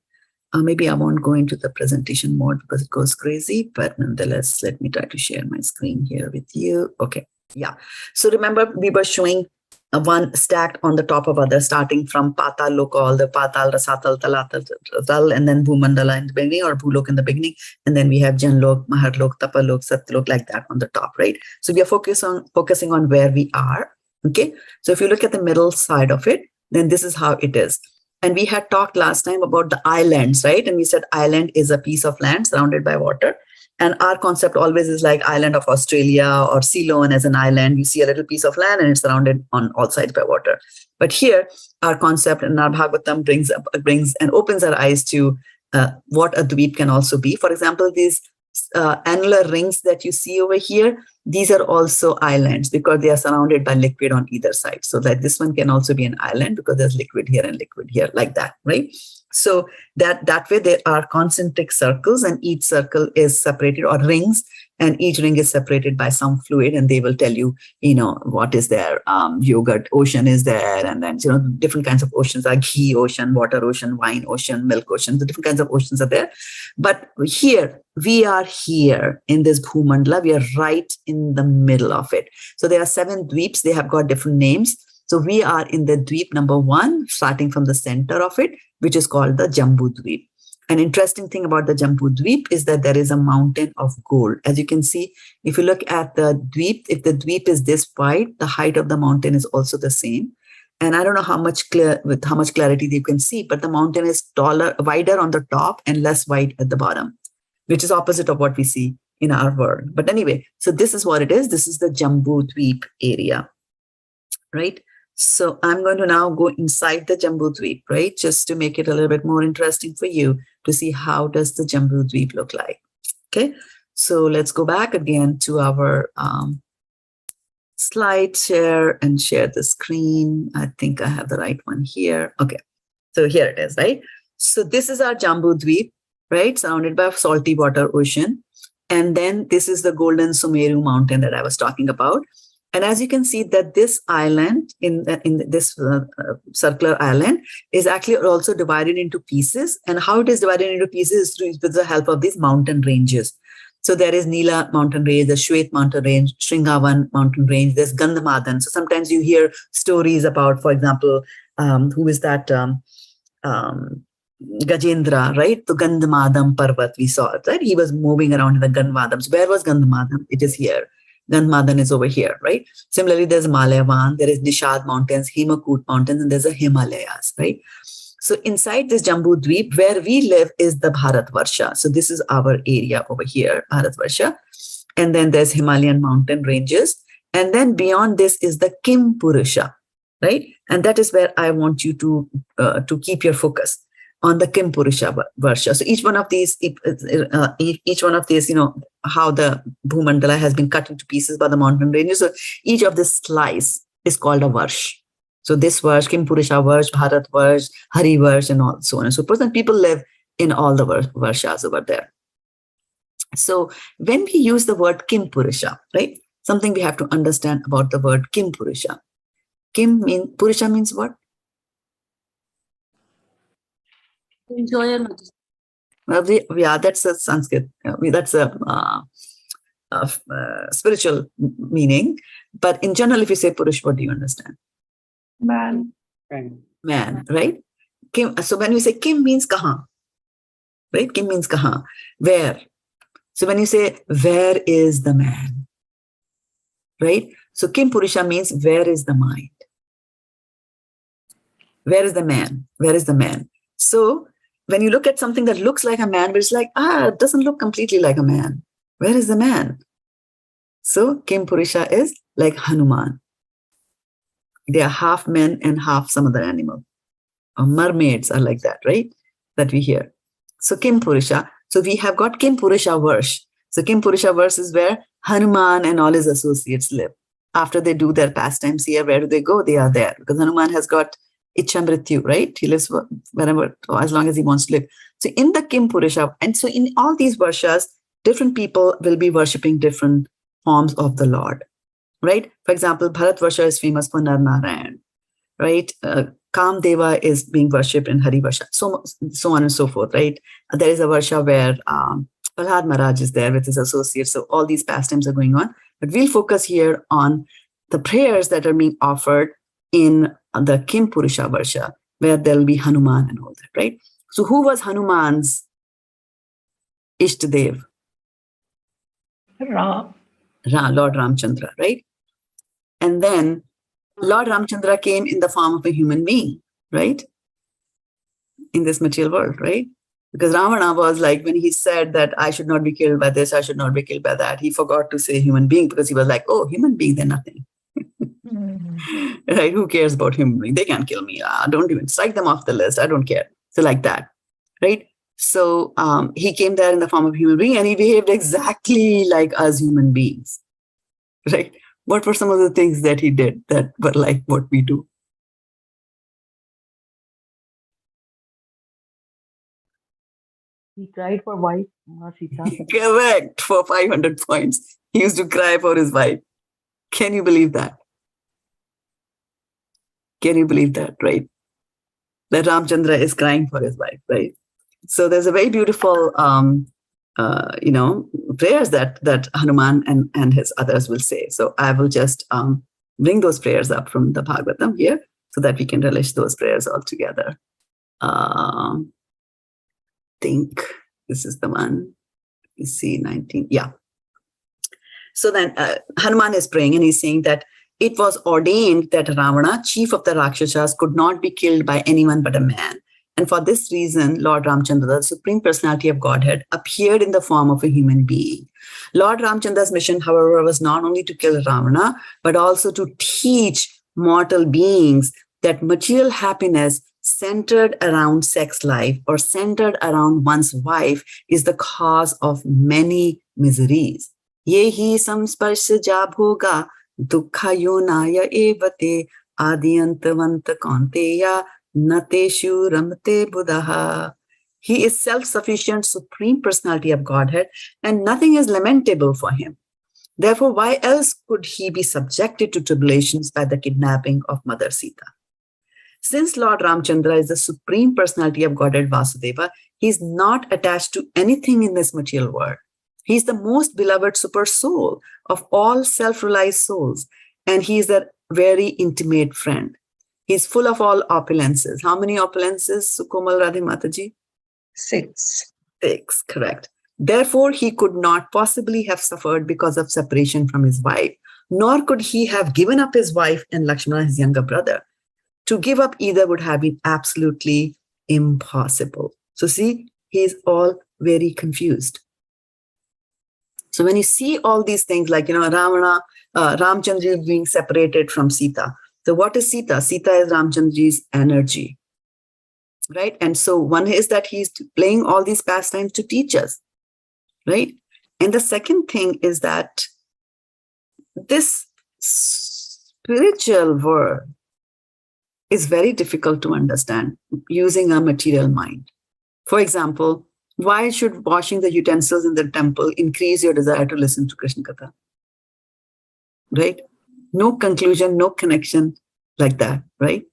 Maybe I won't go into the presentation mode because it goes crazy, but nonetheless, let me try to share my screen here with you. Okay, yeah. So remember, we were showing one stacked on the top of other, starting from Patal Loka, all the Patal, Rasatal, Talatal, and then Bhumandala in the beginning, or Bhulok in the beginning, and then we have Janlok, Maharlok, Tapalok, Satyalok, like that on the top, right? So we are focusing on where we are. Okay, so if you look at the middle side of it, then this is how it is. And we had talked last time about the islands, right? And we said island is a piece of land surrounded by water. And our concept always is like island of Australia or Ceylon as an island. You see a little piece of land and it's surrounded on all sides by water. But here, our concept in our Bhagavatam brings and opens our eyes to what a dweep can also be. For example, these annular rings that you see over here, these are also islands because they are surrounded by liquid on either side. So that this one can also be an island because there's liquid here and liquid here, like that, right? So that way there are concentric circles, and each circle is separated, or rings, and each ring is separated by some fluid, and they will tell you, what is there. Yogurt ocean is there, and then, different kinds of oceans are ghee ocean, water ocean, wine ocean, milk ocean. The different kinds of oceans are there. But here, we are here in this Bhumandala. We are right in the middle of it. So there are 7 dweeps. They have got different names. So we are in the dweep number 1, starting from the center of it, which is called the Jambu Dweep. An interesting thing about the Jambu Dweep is that there is a mountain of gold. As you can see, if you look at the dweep, if the dweep is this wide, the height of the mountain is also the same. And I don't know how much clarity you can see, but the mountain is wider on the top and less wide at the bottom, which is opposite of what we see in our world. But anyway, so this is what it is. This is the Jambu Dweep area, right? So I'm going to now go inside the Jambu Dweep, right? Just to make it a little bit more interesting for you to see how does the Jambu Dweep look like. Okay, so let's go back again to our slide share and share the screen. I think I have the right one here. Okay, so here it is, right? So this is our Jambu Dweep, right? Surrounded by a salty water ocean. And then this is the Golden Sumeru mountain that I was talking about. And as you can see that this island, in this circular island, is actually also divided into pieces. And how it is divided into pieces is with the help of these mountain ranges. So there is Nila mountain range, the Shwet mountain range, Shringavan mountain range, there's Gandhamadan. So sometimes you hear stories about, for example, who is that? Gajendra, right? The Gandhamadam Parvat, we saw it, right? He was moving around in the Gandhamadam. So where was Gandhamadam? It is here. Gandhamadan is over here, right? Similarly, there's Malayavan, there is Nishad mountains, Himakut mountains, and there's the Himalayas, right? So inside this Jambu Dweep, where we live is the Bharatvarsha. So this is our area over here, Bharatvarsha. And then there's Himalayan mountain ranges. And then beyond this is the Kim Purusha, right? And that is where I want you to keep your focus on the Kim Purusha Varsha. So each one of these, how the Bhumandala has been cut into pieces by the mountain ranges. So each of this slice is called a Varsh. So this Varsh, Kim Purusha Varsh, Bharat Varsh, Hari Varsh, and all so on and so forth. And people live in all the Varshas over there. So when we use the word Kim Purusha, right? Something we have to understand about the word Kim Purusha. Purusha means what? Enjoyer. Yeah, that's a Sanskrit. That's a spiritual meaning. But in general, if you say Purush, what do you understand? Man. Man, right? Kim, so when we say Kim means kahan, right? Kim means kahan, where. So when you say where is the man, right? So Kim Purusha means where is the mind? Where is the man? Where is the man? So when you look at something that looks like a man, but it's like, it doesn't look completely like a man. Where is the man? So Kim Purusha is like Hanuman. They are half men and half some other animal. Or mermaids are like that, right? That we hear. So Kim Purusha. So we have got Kim Purusha verse. So Kim Purusha verse is where Hanuman and all his associates live. After they do their pastimes here, where do they go? They are there. Because Hanuman has got Ichamrityu, right? He lives wherever, as long as he wants to live. So in the Kim Purusha, and so in all these varshas, different people will be worshipping different forms of the Lord, right? For example, Bharat Varsha is famous for Nar Narayan, right? Kaunteya is being worshipped in Hari Varsha, so on and so forth, right? There is a Varsha where Prahlad Maharaj is there with his associates. So all these pastimes are going on. But we'll focus here on the prayers that are being offered in the Kim Purusha Varsha, where there'll be Hanuman and all that, right? So who was Hanuman's Ishtadev? Lord Ramchandra, right? And then Lord Ramchandra came in the form of a human being, right? In this material world, right? Because Ravana was like, when he said that I should not be killed by this, I should not be killed by that, he forgot to say human being because he was like, oh, human being, they're nothing. Right? Who cares about human being? They can't kill me. Don't even strike them off the list. I don't care. So like that, right? So he came there in the form of human being and he behaved exactly like us human beings, right? What were some of the things that he did that were like what we do? He cried for wife, Sita. Correct, for 500 points. He used to cry for his wife. Can you believe that? Can you believe that, right? That Ramchandra is crying for his wife, right? So there's a very beautiful, prayers that Hanuman and his others will say. So I will just bring those prayers up from the Bhagavatam here so that we can relish those prayers all together. Think this is the one. You see 19. Yeah. So then Hanuman is praying and he's saying that it was ordained that Ravana, chief of the Rakshasas, could not be killed by anyone but a man. And for this reason, Lord Ramchandra, the Supreme Personality of Godhead, appeared in the form of a human being. Lord Ramchandra's mission, however, was not only to kill Ravana, but also to teach mortal beings that material happiness centered around sex life or centered around one's wife is the cause of many miseries. Yehi saṁsparśa-jā bhogā duḥkha-yonaya evate ādy-antavantaḥ kaunteya teṣu ramate budhaḥ. He is self-sufficient, Supreme Personality of Godhead, and nothing is lamentable for him. Therefore, why else could he be subjected to tribulations by the kidnapping of Mother Sita? Since Lord Ramchandra is the Supreme Personality of Godhead Vasudeva, he is not attached to anything in this material world. He is the most beloved super soul of all self-realized souls, and he is a very intimate friend. He is full of all opulences. How many opulences, Sukomal Radhe Mataji? 6. 6, correct. Therefore, he could not possibly have suffered because of separation from his wife, nor could he have given up his wife and Lakshmana, his younger brother. To give up either would have been absolutely impossible. So see, he is all very confused. So when you see all these things like, Ramchandra being separated from Sita. So what is Sita? Sita is Ramchandra's energy, right? And so one is that he's playing all these pastimes to teach us, right? And the second thing is that this spiritual world is very difficult to understand using a material mind. For example, why should washing the utensils in the temple increase your desire to listen to Krishna Katha? Right? No conclusion, no connection like that, right?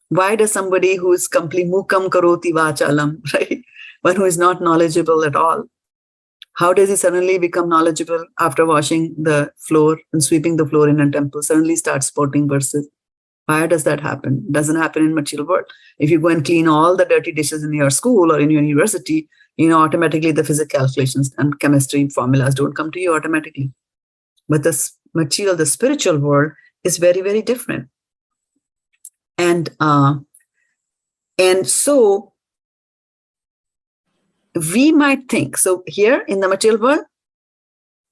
Why does somebody who is completely mukam karoti vachalam, right? one who is not knowledgeable at all. How does he suddenly become knowledgeable after washing the floor and sweeping the floor in a temple? Suddenly starts quoting verses. Why does that happen? It doesn't happen in material world. If you go and clean all the dirty dishes in your school or in your university, automatically the physics calculations and chemistry formulas don't come to you automatically. But the material, the spiritual world is very, very different. And so we might think, so here in the material world,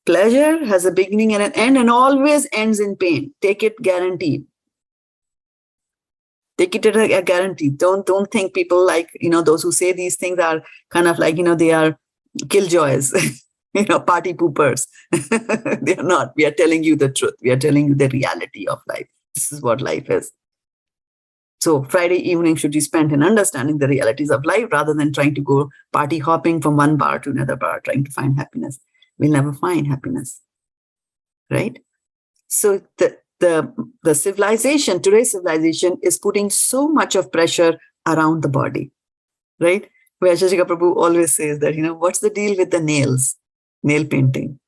pleasure has a beginning and an end and always ends in pain. Take it guaranteed. Take it as a guarantee. Don't think people like, those who say these things are kind of like, they are killjoys, party poopers. They are not. We are telling you the truth. We are telling you the reality of life. This is what life is. So Friday evening should be spent in understanding the realities of life rather than trying to go party hopping from one bar to another bar, trying to find happiness. We'll never find happiness, right? So the civilization, today's civilization is putting so much of pressure around the body, right? Where Shashika Prabhu always says that, what's the deal with the nails? Nail painting.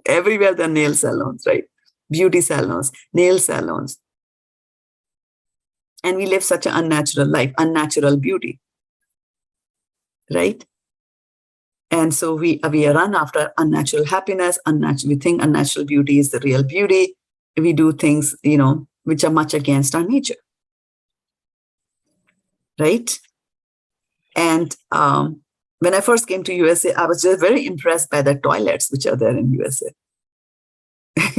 Everywhere there are nail salons, right? Beauty salons, nail salons. And we live such an unnatural life, unnatural beauty, right? And so we run after unnatural happiness, we think unnatural beauty is the real beauty. We do things, which are much against our nature, right? And when I first came to USA, I was just very impressed by the toilets which are there in USA.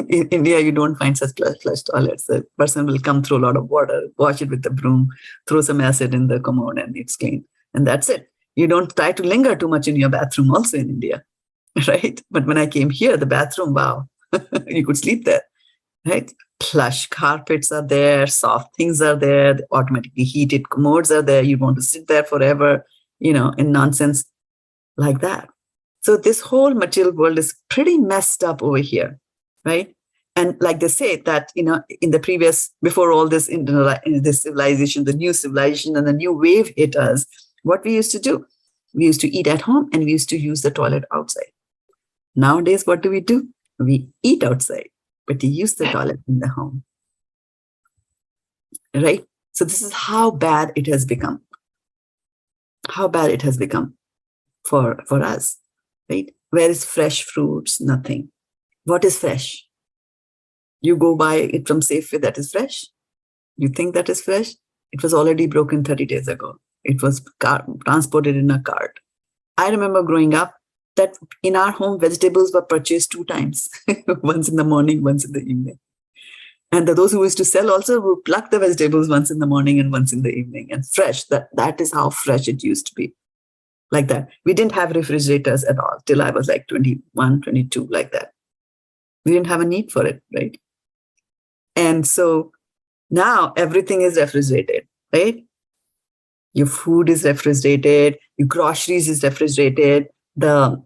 In India, you don't find such flush toilets. The person will come through a lot of water, wash it with the broom, throw some acid in the commode, and it's clean. And that's it. You don't try to linger too much in your bathroom also in India, right? But when I came here, the bathroom, wow, you could sleep there, right? Plush carpets are there, soft things are there, the automatically heated commodes are there. You want to sit there forever, in nonsense like that. So this whole material world is pretty messed up over here, right? And like they say that, in the previous, before all this, in this civilization, the new civilization and the new wave hit us, what we used to do? We used to eat at home and we used to use the toilet outside. Nowadays, what do? We eat outside, but we use the toilet in the home, right? So this is how bad it has become. How bad it has become for us, right? Where is fresh fruits? Nothing. What is fresh? You go buy it from Safeway, that is fresh. You think that is fresh? It was already broken 30 days ago. It was transported in a cart. I remember growing up that in our home, vegetables were purchased 2 times, once in the morning, once in the evening. And those who used to sell also would pluck the vegetables once in the morning and once in the evening. And fresh, that is how fresh it used to be. Like that. We didn't have refrigerators at all till I was like 21, 22, like that. We didn't have a need for it, right? And so now everything is refrigerated, right? Your food is refrigerated, your groceries is refrigerated, the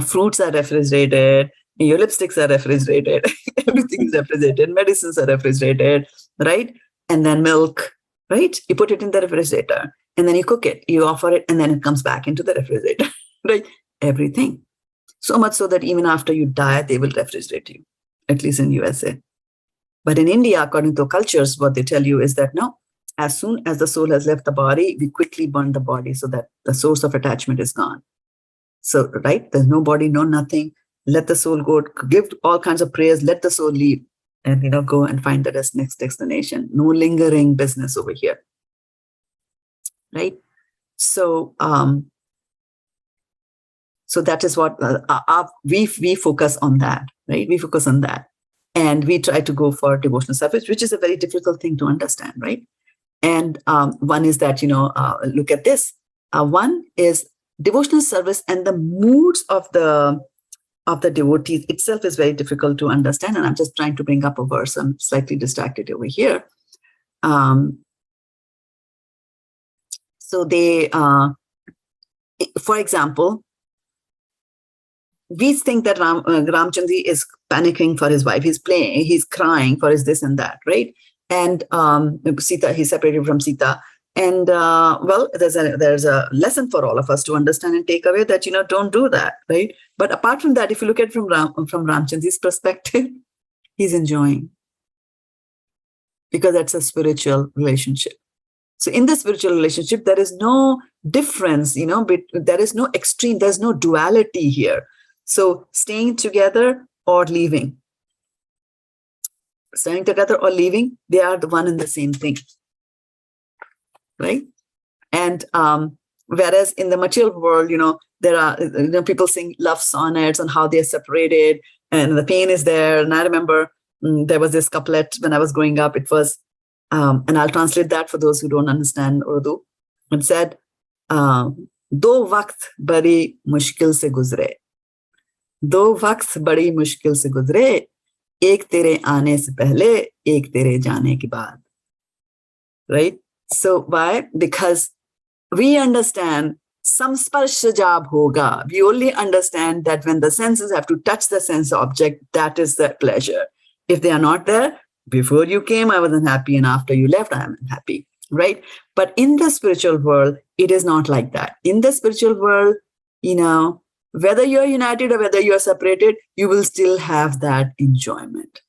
fruits are refrigerated, your lipsticks are refrigerated, everything is refrigerated, medicines are refrigerated, right? And then milk, right? You put it in the refrigerator and then you cook it, you offer it, and then it comes back into the refrigerator, right? Everything. So much so that even after you die, they will refrigerate you, at least in USA. But in India, according to cultures, what they tell you is that no, as soon as the soul has left the body, we quickly burn the body so that the source of attachment is gone. So, right, there's no body, no nothing. Let the soul go, give all kinds of prayers, let the soul leave and, go and find the next destination. No lingering business over here, right? So, so that is what we focus on that, right? We focus on that. And we try to go for devotional service, which is a very difficult thing to understand, right? And one is that, look at this. One is devotional service and the moods of the devotees itself is very difficult to understand. And I'm just trying to bring up a verse. I'm slightly distracted over here. So they, for example, we think that Ramchandji is panicking for his wife. He's playing, he's crying for his this and that, right? And Sita, he's separated from Sita. And well, there's a lesson for all of us to understand and take away that, don't do that, right? But apart from that, if you look at it from Ramchandji's perspective, he's enjoying, because that's a spiritual relationship. So in the spiritual relationship, there is no difference, there is no extreme, there's no duality here. So staying together or leaving, staying together or leaving, they are the one and the same thing, right? And whereas in the material world, there are people sing love sonnets on how they're separated and the pain is there. And I remember there was this couplet when I was growing up. It was, and I'll translate that for those who don't understand Urdu. It said, "Do waqt badi mushkil se guzre, do waqt badi mushkil se guzre, ek tere aane se pehle, ek tere jaane ke baad." Right? So why? Because we understand saṁsparśa-jā bhogā. We only understand that when the senses have to touch the sense object, that is the pleasure. If they are not there, before you came, I wasn't happy, and after you left, I am happy, right? But in the spiritual world, it is not like that. In the spiritual world, whether you're united or whether you're separated, you will still have that enjoyment,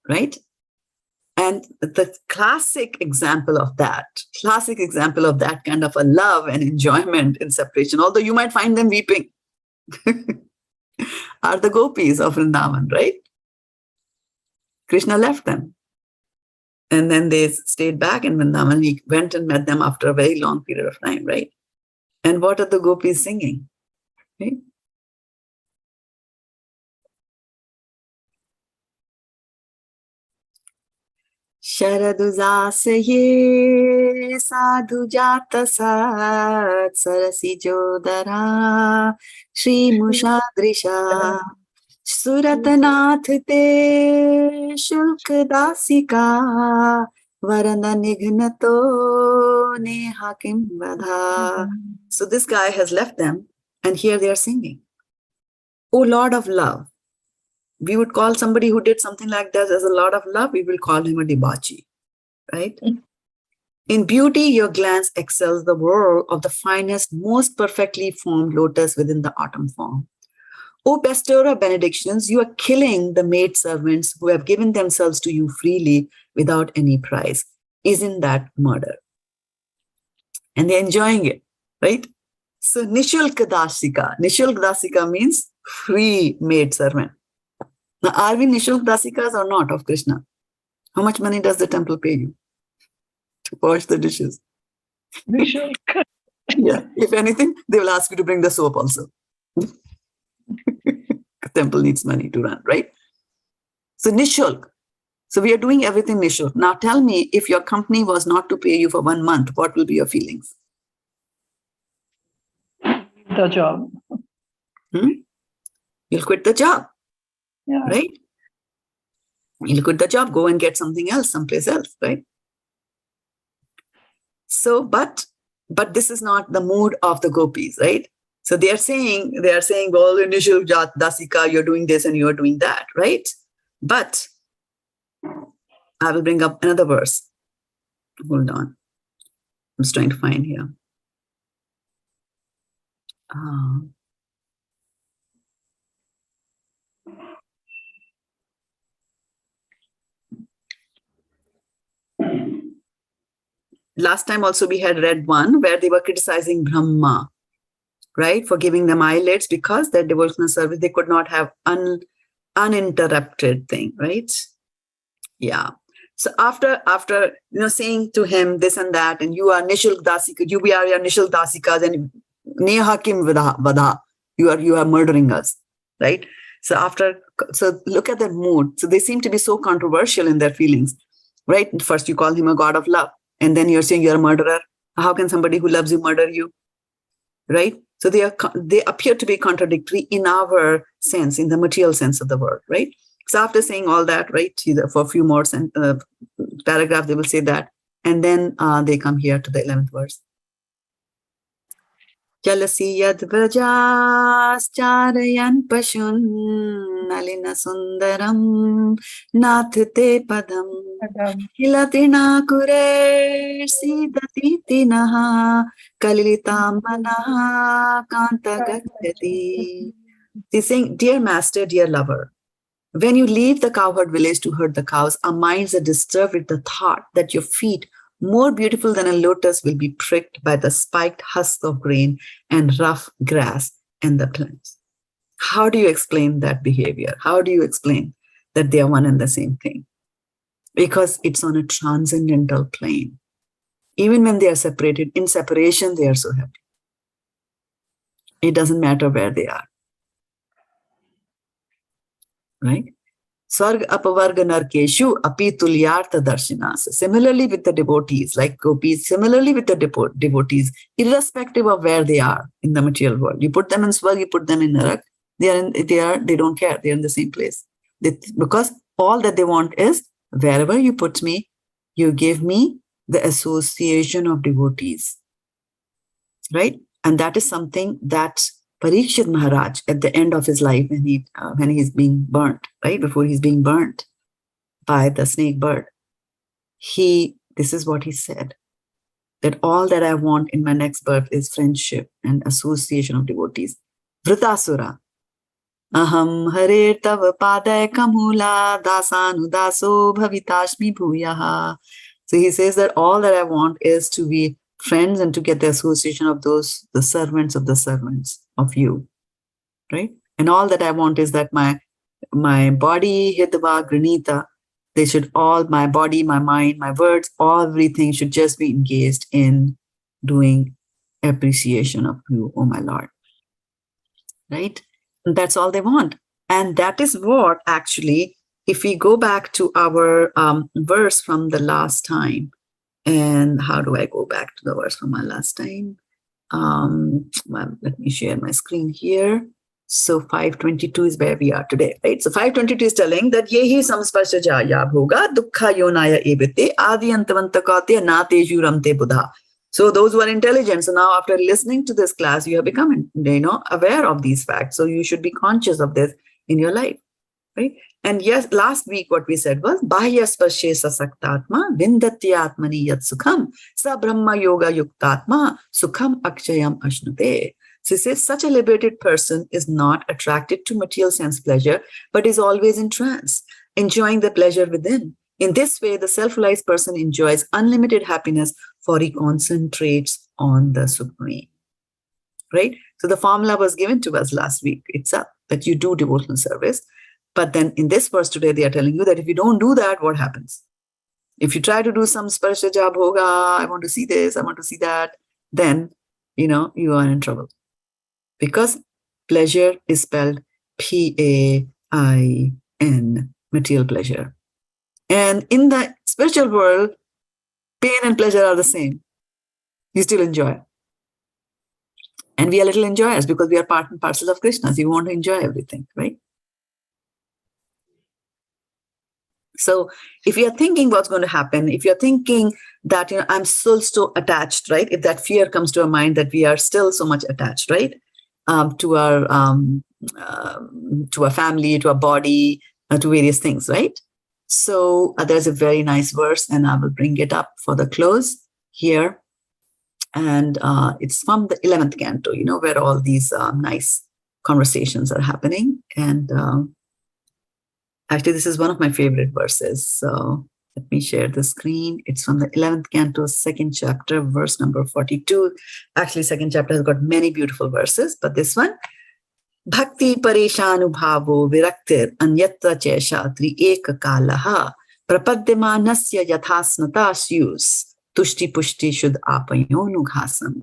right? And the classic example of that kind of a love and enjoyment in separation, although you might find them weeping, are the gopis of Vrindavan, right? Krishna left them. And then they stayed back in Vrindavan. He went and met them after a very long period of time, right? And what are the gopis singing? Right? Shraddha-devi Sadhu Jata Sat Sarasi Jodara Shri Mushadrisha Suratanath te Shulk Dasika Varana Nignato Nehakim Vadha. So this guy has left them, and here they are singing, "O Lord of Love." We would call somebody who did something like that as a Lord of Love, we will call him a debauchee, right? In beauty, your glance excels the world of the finest, most perfectly formed lotus within the autumn form. O bestower of benedictions, you are killing the maid servants who have given themselves to you freely without any price. Isn't that murder? And they're enjoying it, right? So Nishulka Dasika means free maid servant. Now, are we Nishulk Dasikas or not of Krishna? How much money does the temple pay you to wash the dishes? Nishulk. Yeah. If anything, they will ask you to bring the soap also. The temple needs money to run, right? So Nishulk. So we are doing everything Nishulk. Now tell me, if your company was not to pay you for 1 month, what will be your feelings? The job. You'll quit the job. Yeah. Right? You'll quit the job, go and get something else, someplace else, right? So, but this is not the mood of the gopis, right? So they are saying, well, initial dasika, you're doing this and you're doing that, right? But I will bring up another verse. Hold on. I'm just trying to find here. Last time also we had read one where they were criticizing Brahma, right, for giving them eyelids because their devotional service, they could not have uninterrupted thing, right? Yeah. So after saying to him this and that, and you are Nishulk Dasika, you are your Nishulk Dasikas, and Nehakim Vadha, you are murdering us, right? So look at their mood. So they seem to be so controversial in their feelings, right? First you call him a god of love, and then you're saying you're a murderer. How can somebody who loves you murder you, right? So they appear to be contradictory in our sense, in the material sense of the word, right? So after saying all that, right, for a few more paragraphs, they will say that. And then they come here to the 11th verse. Jalasi yad vrajas charayan pashun nalina sundaram nathte padam hilatrina kure sidati tinaha kalilitam manaha kanta gacchati. He's saying, dear master, dear lover, when you leave the cowherd village to herd the cows, our minds are disturbed with the thought that your feet, more beautiful than a lotus, will be pricked by the spiked husk of grain and rough grass and the plants. How do you explain that behavior? How do you explain that they are one and the same thing? Because it's on a transcendental plane. Even when they are separated, in separation, they are so happy. It doesn't matter where they are. Right? Swarga apavarga narkeshu api tulyartha darshinas. Similarly with the devotees, like gopis, similarly with the devotees, irrespective of where they are in the material world. You put them in Swarga, you put them in Narak, they don't care. They're in the same place. Because all that they want is, wherever you put me, you give me the association of devotees. Right? And that is something that Parikshit Maharaj, at the end of his life, when he's being burnt, right, before he's being burnt by the snake bird, this is what he said, that all that I want in my next birth is friendship and association of devotees. Vritasura, aham hare tava paday kamula dasanu daso bhavitashmi bhuyaha. So he says that all that I want is to be friends and to get the association of the servants of you, right? And all that I want is that my body, Hidva, Granita, they should all, my body, my mind, my words, everything should just be engaged in doing appreciation of you, oh my Lord, right? And that's all they want. And that is what actually, if we go back to our verse from the last time, and how do I go back to the verse from my last time? Let me share my screen here. So 522 is where we are today, right? So 522 is telling that yehi saṁsparśa-jā bhogā duḥkha-yonaya ebite ādy-antavantaḥ kaunteya na teṣu ramate budhaḥ. So those who are intelligent, so now after listening to this class, you have become, aware of these facts. So you should be conscious of this in your life, right? And yes, last week what we said was bahyasparśe-sasaktātma vindatyātmani yat sukham sa brahma yoga yuktātma sukham akshayam ashnute. So he says such a liberated person is not attracted to material sense pleasure, but is always in trance, enjoying the pleasure within. In this way, the self-realized person enjoys unlimited happiness, for he concentrates on the Supreme. Right? So the formula was given to us last week. It's up that you do devotional service. But then in this verse today, they are telling you that if you don't do that, what happens? If you try to do saṁsparśa-jā bhogā, I want to see this, I want to see that, then, you are in trouble. Because pleasure is spelled P-A-I-N, material pleasure. And in the spiritual world, pain and pleasure are the same. You still enjoy. And we are little enjoyers because we are part and parcel of Krishna. So you want to enjoy everything, right? So if you're thinking what's going to happen, if you're thinking that, I'm still so attached, right? If that fear comes to our mind that we are still so much attached, right? To our family, to our body, to various things, right? So there's a very nice verse, and I will bring it up for the close here. And it's from the 11th canto, where all these nice conversations are happening. And actually, this is one of my favorite verses. So let me share the screen. It's from the 11th canto, 2nd chapter, verse number 42. Actually, 2nd chapter has got many beautiful verses, but this one, Bhakti pareshanubhavo viraktir anyatra cheshatri eka kalaha prapadyamanasya yathasnata syus tushti pushti shud apayonughasam.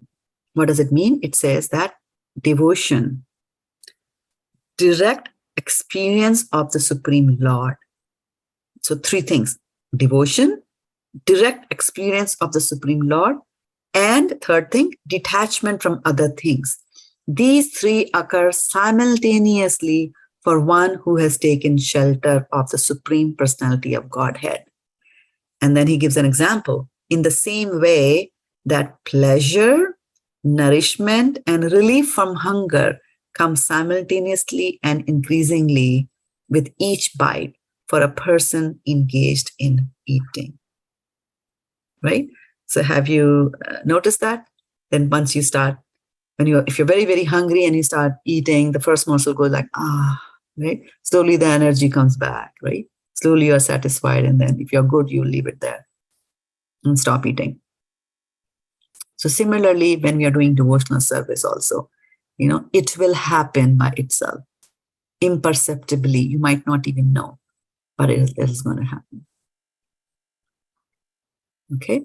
What does it mean? It says that devotion, direct experience of the Supreme Lord. So 3 things: devotion, direct experience of the Supreme Lord, and 3rd thing, detachment from other things. These 3 occur simultaneously for one who has taken shelter of the Supreme Personality of Godhead. And then he gives an example. In the same way that pleasure, nourishment and relief from hunger come simultaneously and increasingly with each bite for a person engaged in eating. Right? So have you noticed that? Then once you start, if you're very, very hungry and you start eating, the first morsel goes like, right? Slowly the energy comes back, right? Slowly you're satisfied, and then if you're good, you leave it there and stop eating. So similarly, when we are doing devotional service also, it will happen by itself. Imperceptibly, you might not even know, but it is going to happen. Okay?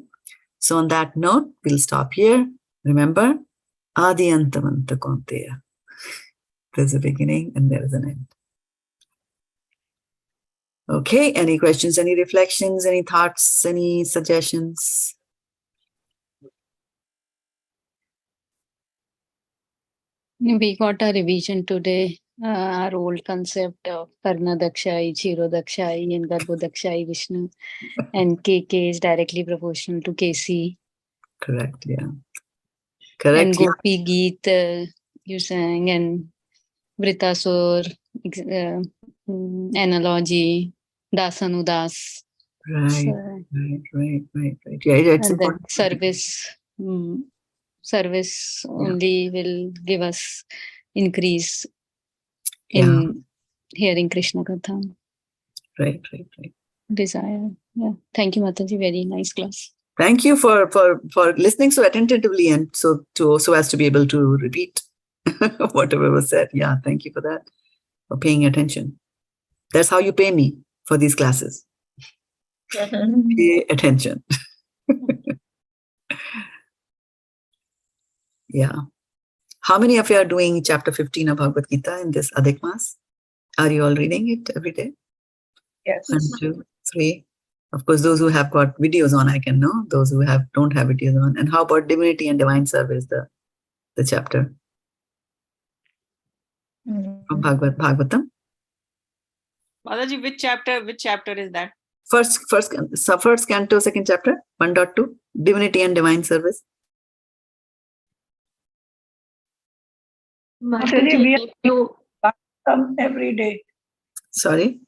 So on that note, we'll stop here. Remember, ādy-antavantaḥ kaunteya. There's a beginning and there is an end. Okay, any questions, any reflections, any thoughts, any suggestions? We got a revision today. Our old concept of Karna Dakshai, Chiro Dakshai, and Garbho Dakshai Vishnu. And KK is directly proportional to KC. Correct, yeah. Correct. And Gopi Geet, you sang, and Vritasur, analogy, Dasanudas. Right, So, right. Yeah, it's and then important. service only will give us increase in hearing Krishna Katha. Right. Desire. Yeah. Thank you, Mataji. Very nice class. Thank you for listening so attentively and so as to be able to repeat whatever was said. Yeah, thank you for that, for paying attention. That's how you pay me for these classes. Pay attention. Yeah. How many of you are doing chapter 15 of Bhagavad-gita in this Adhik Mas? Are you all reading it every day? Yes. 1, 2, 3. Of course, those who have got videos on, I can know. Those who don't have videos on. And how about divinity and divine service, the chapter from Bhagavatam? Mataji, which chapter is that? First canto, second chapter, 1.2, divinity and divine service. Mataji, we are Bhagavatam every day. Sorry?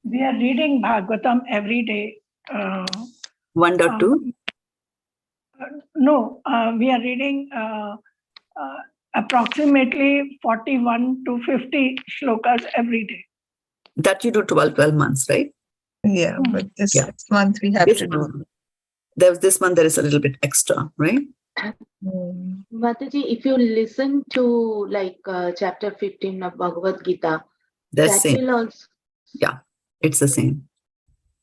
We are reading Bhagavatam every day. 1.2? No, we are reading approximately 41 to 50 shlokas every day. That you do 12 months, right? Yeah, but this month we have to do. This month there is a little bit extra, right? Mataji, if you listen to chapter 15 of Bhagavad-gita, that same. will also... Yeah, it's the same.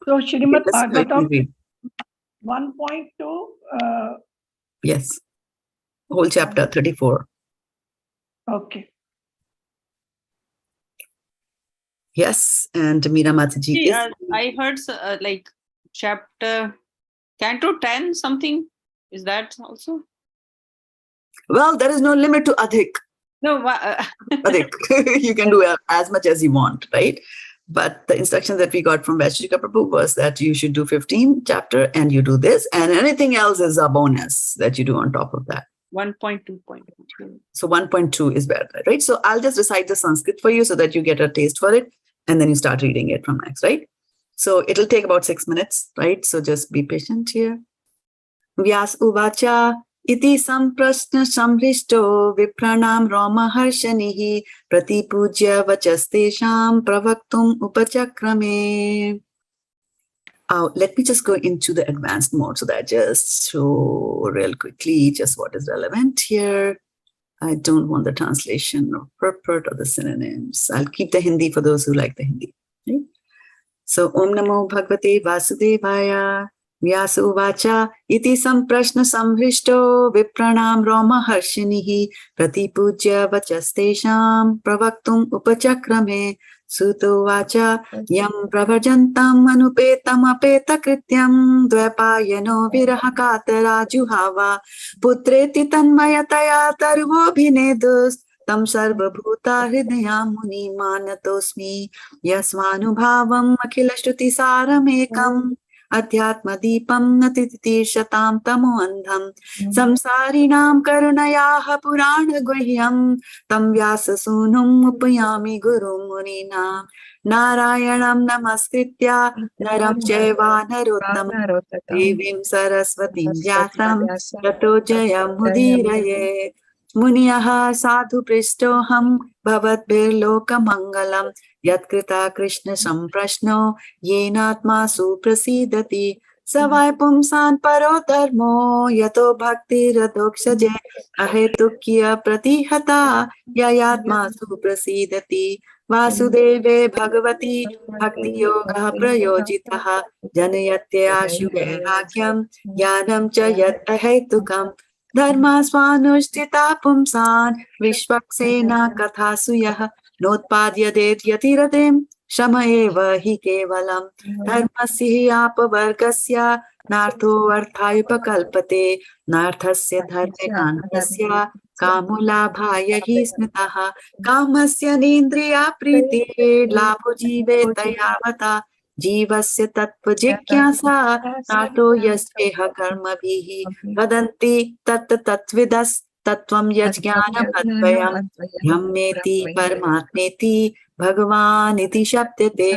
So Srimad Bhagavatam Bhagavatam 1.2. Yes. Whole chapter 34. Okay. Yes, and Meera Mataji is... I heard chapter canto 10 something. Is that also? Well, there is no limit to Adhik. No. Adhik. You can do as much as you want, right? But the instruction that we got from Vaishika Prabhu was that you should do 15 chapter and you do this, and anything else is a bonus that you do on top of that. 1.2. So 1.2 is better, right? So I'll just recite the Sanskrit for you so that you get a taste for it, and then you start reading it from next, right? So it'll take about 6 minutes, right? So just be patient here. Vyas uvacha iti saṁsparśa-jā vipranam roma-harshanihi pratipujya vachastesham pravaktum upachakrame. Let me just go into the advanced mode so that I just show real quickly just what is relevant here. I don't want the translation or purport or the synonyms. I'll keep the Hindi for those who like the Hindi. Okay? So, Om Namo Bhagavate Vasudevaya. Vyasa uvacha iti saṁsparśa-jā vipranam roma-harshanihi pratipujya vachastesham pravaktum upachakrame. Suto vacha yam pravarjantam anupetam apeta krityam dvaipayano viraha-kātara juhava putreti tanmayataya tarvobhinedus tam sarvabhuta hridaya muni manatosmi yasvanubhavam akhila shruti saramekam अध्यात्मदीपं नतितीर्षतां तमोऽन्धं संसारिणां करुणयाः पुराणगुह्यं तं व्याससूनुम् उपयामि गुरुं मुनीनां नारायणं नमस्कृत्य नरं चैव नरोत्तमं देवीं सरस्वतीं व्यासं ततो जयमुदीरये। मुनयः साधु पृष्ठोऽहं भवद्भिर्लोकमङ्गलं यत्कृता कृष्ण सम्प्रश्नो येनात्मा सुप्रसीदति स वै पुंसान् परो धर्मो यतो भक्तिरधोक्षजे अहेतुक्य प्रतिहता ययात्मा सुप्रसीदति वासुदेवे भगवती भक्तियोगः प्रयोजितः जनयत्याशु वैराग्यं ज्ञानं च यत् अहेतुकम् धर्मा स्वानुष्ठिता पुंसान् विश्वक्सेना कथासु यः नोत्पाद्यते यतिरतिं शम एव हि केवलम् धर्मस्य हि अपवर्गस्य नार्थोऽर्थायुपकल्पते नार्थस्य धर्मेणान्तस्य कामोलाभाय हि स्मृतः कामस्य नेन्द्रिया प्रीतिर्लाभो जीवे तयावता जीवस्य तत्त्वजिज्ञासा नातो यस्तेह कर्मभिः वदन्ति तत्त्वविदस्तत्त्वं यज्ञानमद्वयं ब्रह्मेति परमात्मेति भगवान् इति शब्दते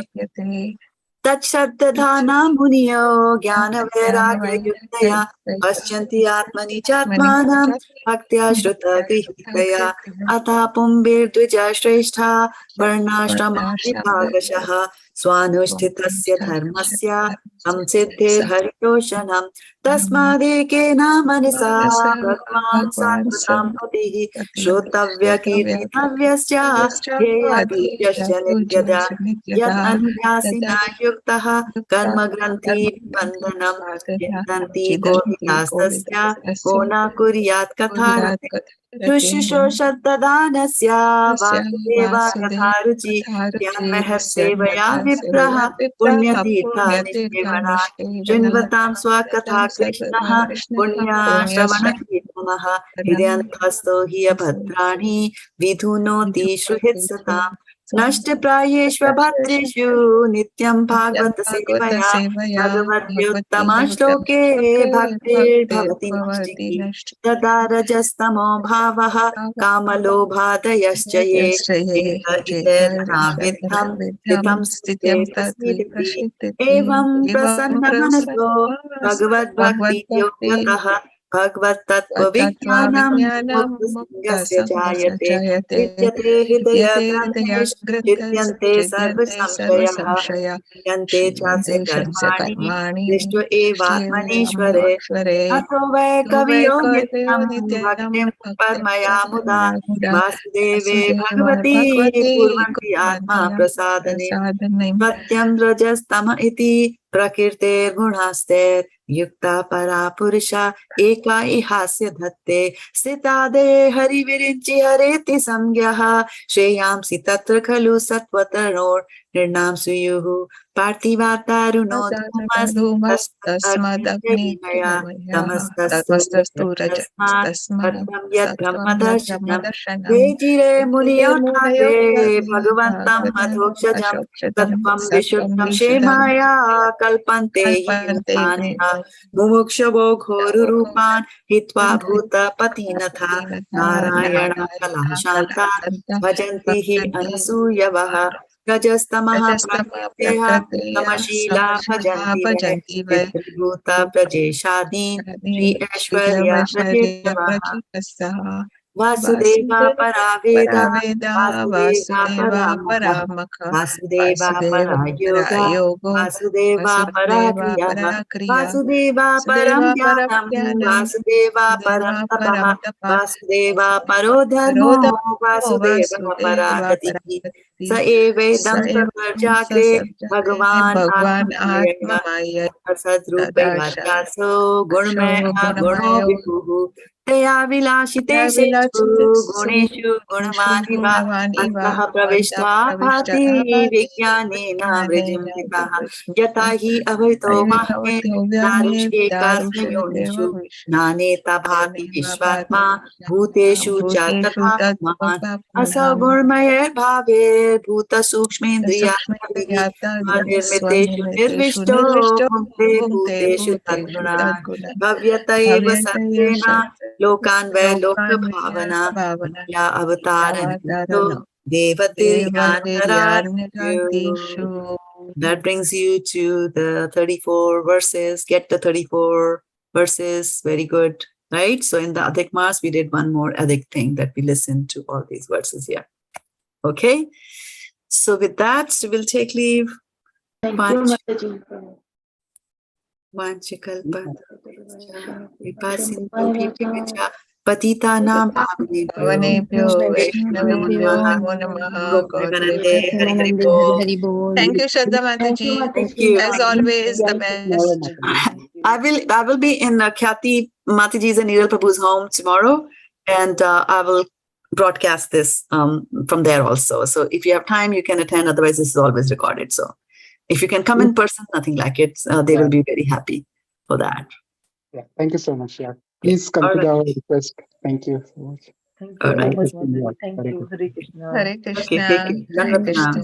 तच्छब्दधाना मुनियो ज्ञानवैराग्ययुक्तया पश्यन्ति आत्मनि चात्मानं भक्त्या श्रुतगृहीतया अतः पुंभिर्द्विजा श्रेष्ठा वर्णाश्रमादिभागशः स्वानुष्ठितस्य धर्मस्य संसिद्धिर्हरितोषणम् तस्मादेकेन मनसा भगवान् सात्वतां पतिः श्रोतव्यकीर्तितव्यश्च ध्येयः नित्यदा यत् अनुयासिना युक्तः कर्मग्रन्थि बन्धनं चिन्तन्ति गोविदास्तस्य को न कुर्यात् कथारते शुश्रूषोषदानस्य वासुदेवा कथा रुचि महत् सेवया विप्रः पुण्यतीर्थानि सेवनात् शृण्वतां स्वकथा कृष्णः पुण्याश्रवणकीर्तनः हृदयस्थो हि अभद्राणि विधुनोति सुहृत्सताम् नष्टप्रायेष्व भद्रेषु नित्यं भागवत सेवया भगवत्युत्तम श्लोके भक्तिर्भवति नष्टिकी तदा रजस्तमो भावः कामलोभादयश्च ये स्थितं एवं प्रसन्नमनसो भगवद्भक्तियोगतः भगवत्तत्त्वविज्ञानं मुक्तस्य जायते विद्यते हृदयग्रन्थेषु सर्वसंशयाः यन्ते चास्य कर्माणि दृष्ट्वा एवात्मनीश्वरे अतो वै कवियो नित्यं भक्तिं परमया मुदा वासुदेवे भगवती कुर्वन्ति आत्मा प्रसादने सत्यं रजस्तम इति प्रकृतेर्गुणास्तेर् युक्ता परा पुरुषा एका इहास्य धत्ते स्थितादे हरिविरिञ्चि हरेति संज्ञः श्रेयांसि तत्र खलु सत्त्वतरोर् निर्णाम सुयुः पार्थिवातारुणो धूमस्तस्मादग्निमया तमस्तस्तु रजस्तस्मात् यद्ब्रह्मदर्शनं वेजिरे मुनियो ठावे भगवन्तं मधोक्षजं तत्त्वं विशुद्धं क्षेमाया कल्पन्ते मुमुक्षवो घोररूपान् हित्वा भूतपतिनथा नारायणं कलां शान्ता भजन्ति हि अनसूयवः रजस्तमः तमशीला भजन्ति वै भूता प्रजेशादीन् श्री ऐश्वर्या वासुदेवा परावेदा वासुदेवा परामखः वासुदेवा परायोगा वासुदेवा पराक्रियाः वासुदेवा परं ज्ञानं वासुदेवा परं तपः वासुदेवा परो धर्मो वासुदेवा परा गतिः स एवेदं प्रजाग्रे भगवान् आत्ममाय सद्रूपे वाचासो गुणमयः गुणो विभुः Taya vilashiteshu guneshu gunamaniva antaha pravishta bhati vijnanena vrijamritaha yatahi avaito mahme narishye kasma yonishu naneta bhati vishvatma bhuteshu chattatha mahan asavurmayer bhave bhuta sukshmendriya nirmiteshu nirvishto bhunte bhuteshu tadguna bhavyataiva satyena lokan ve loka bhavana ya avatarana devatiryantaradishu. That brings you to the 34 verses. Get the 34 verses. Very good. Right? So in the Adhik Mas, we did one more Adhik thing that we listened to all these verses here. Okay? So with that, we'll take leave. Thank you, Mataji. Patitanam Pavanebhyo Vaishnavebhyo Namo Namaha. Gaurvanande Hari Hari Hari Bol. Hari Bol. Thank you, Shraddha Mataji. Thank you. As always, the best. I will be in Khyati Mataji's and Neeral Prabhu's home tomorrow, and I will broadcast this from there also. So if you have time, you can attend. Otherwise, this is always recorded. So if you can come in person, nothing like it. They will be very happy for that. Yeah, thank you so much. Yeah, please consider our request. Thank you so much. All right. Thank you. Hare Krishna. Okay, take it. Hare Krishna.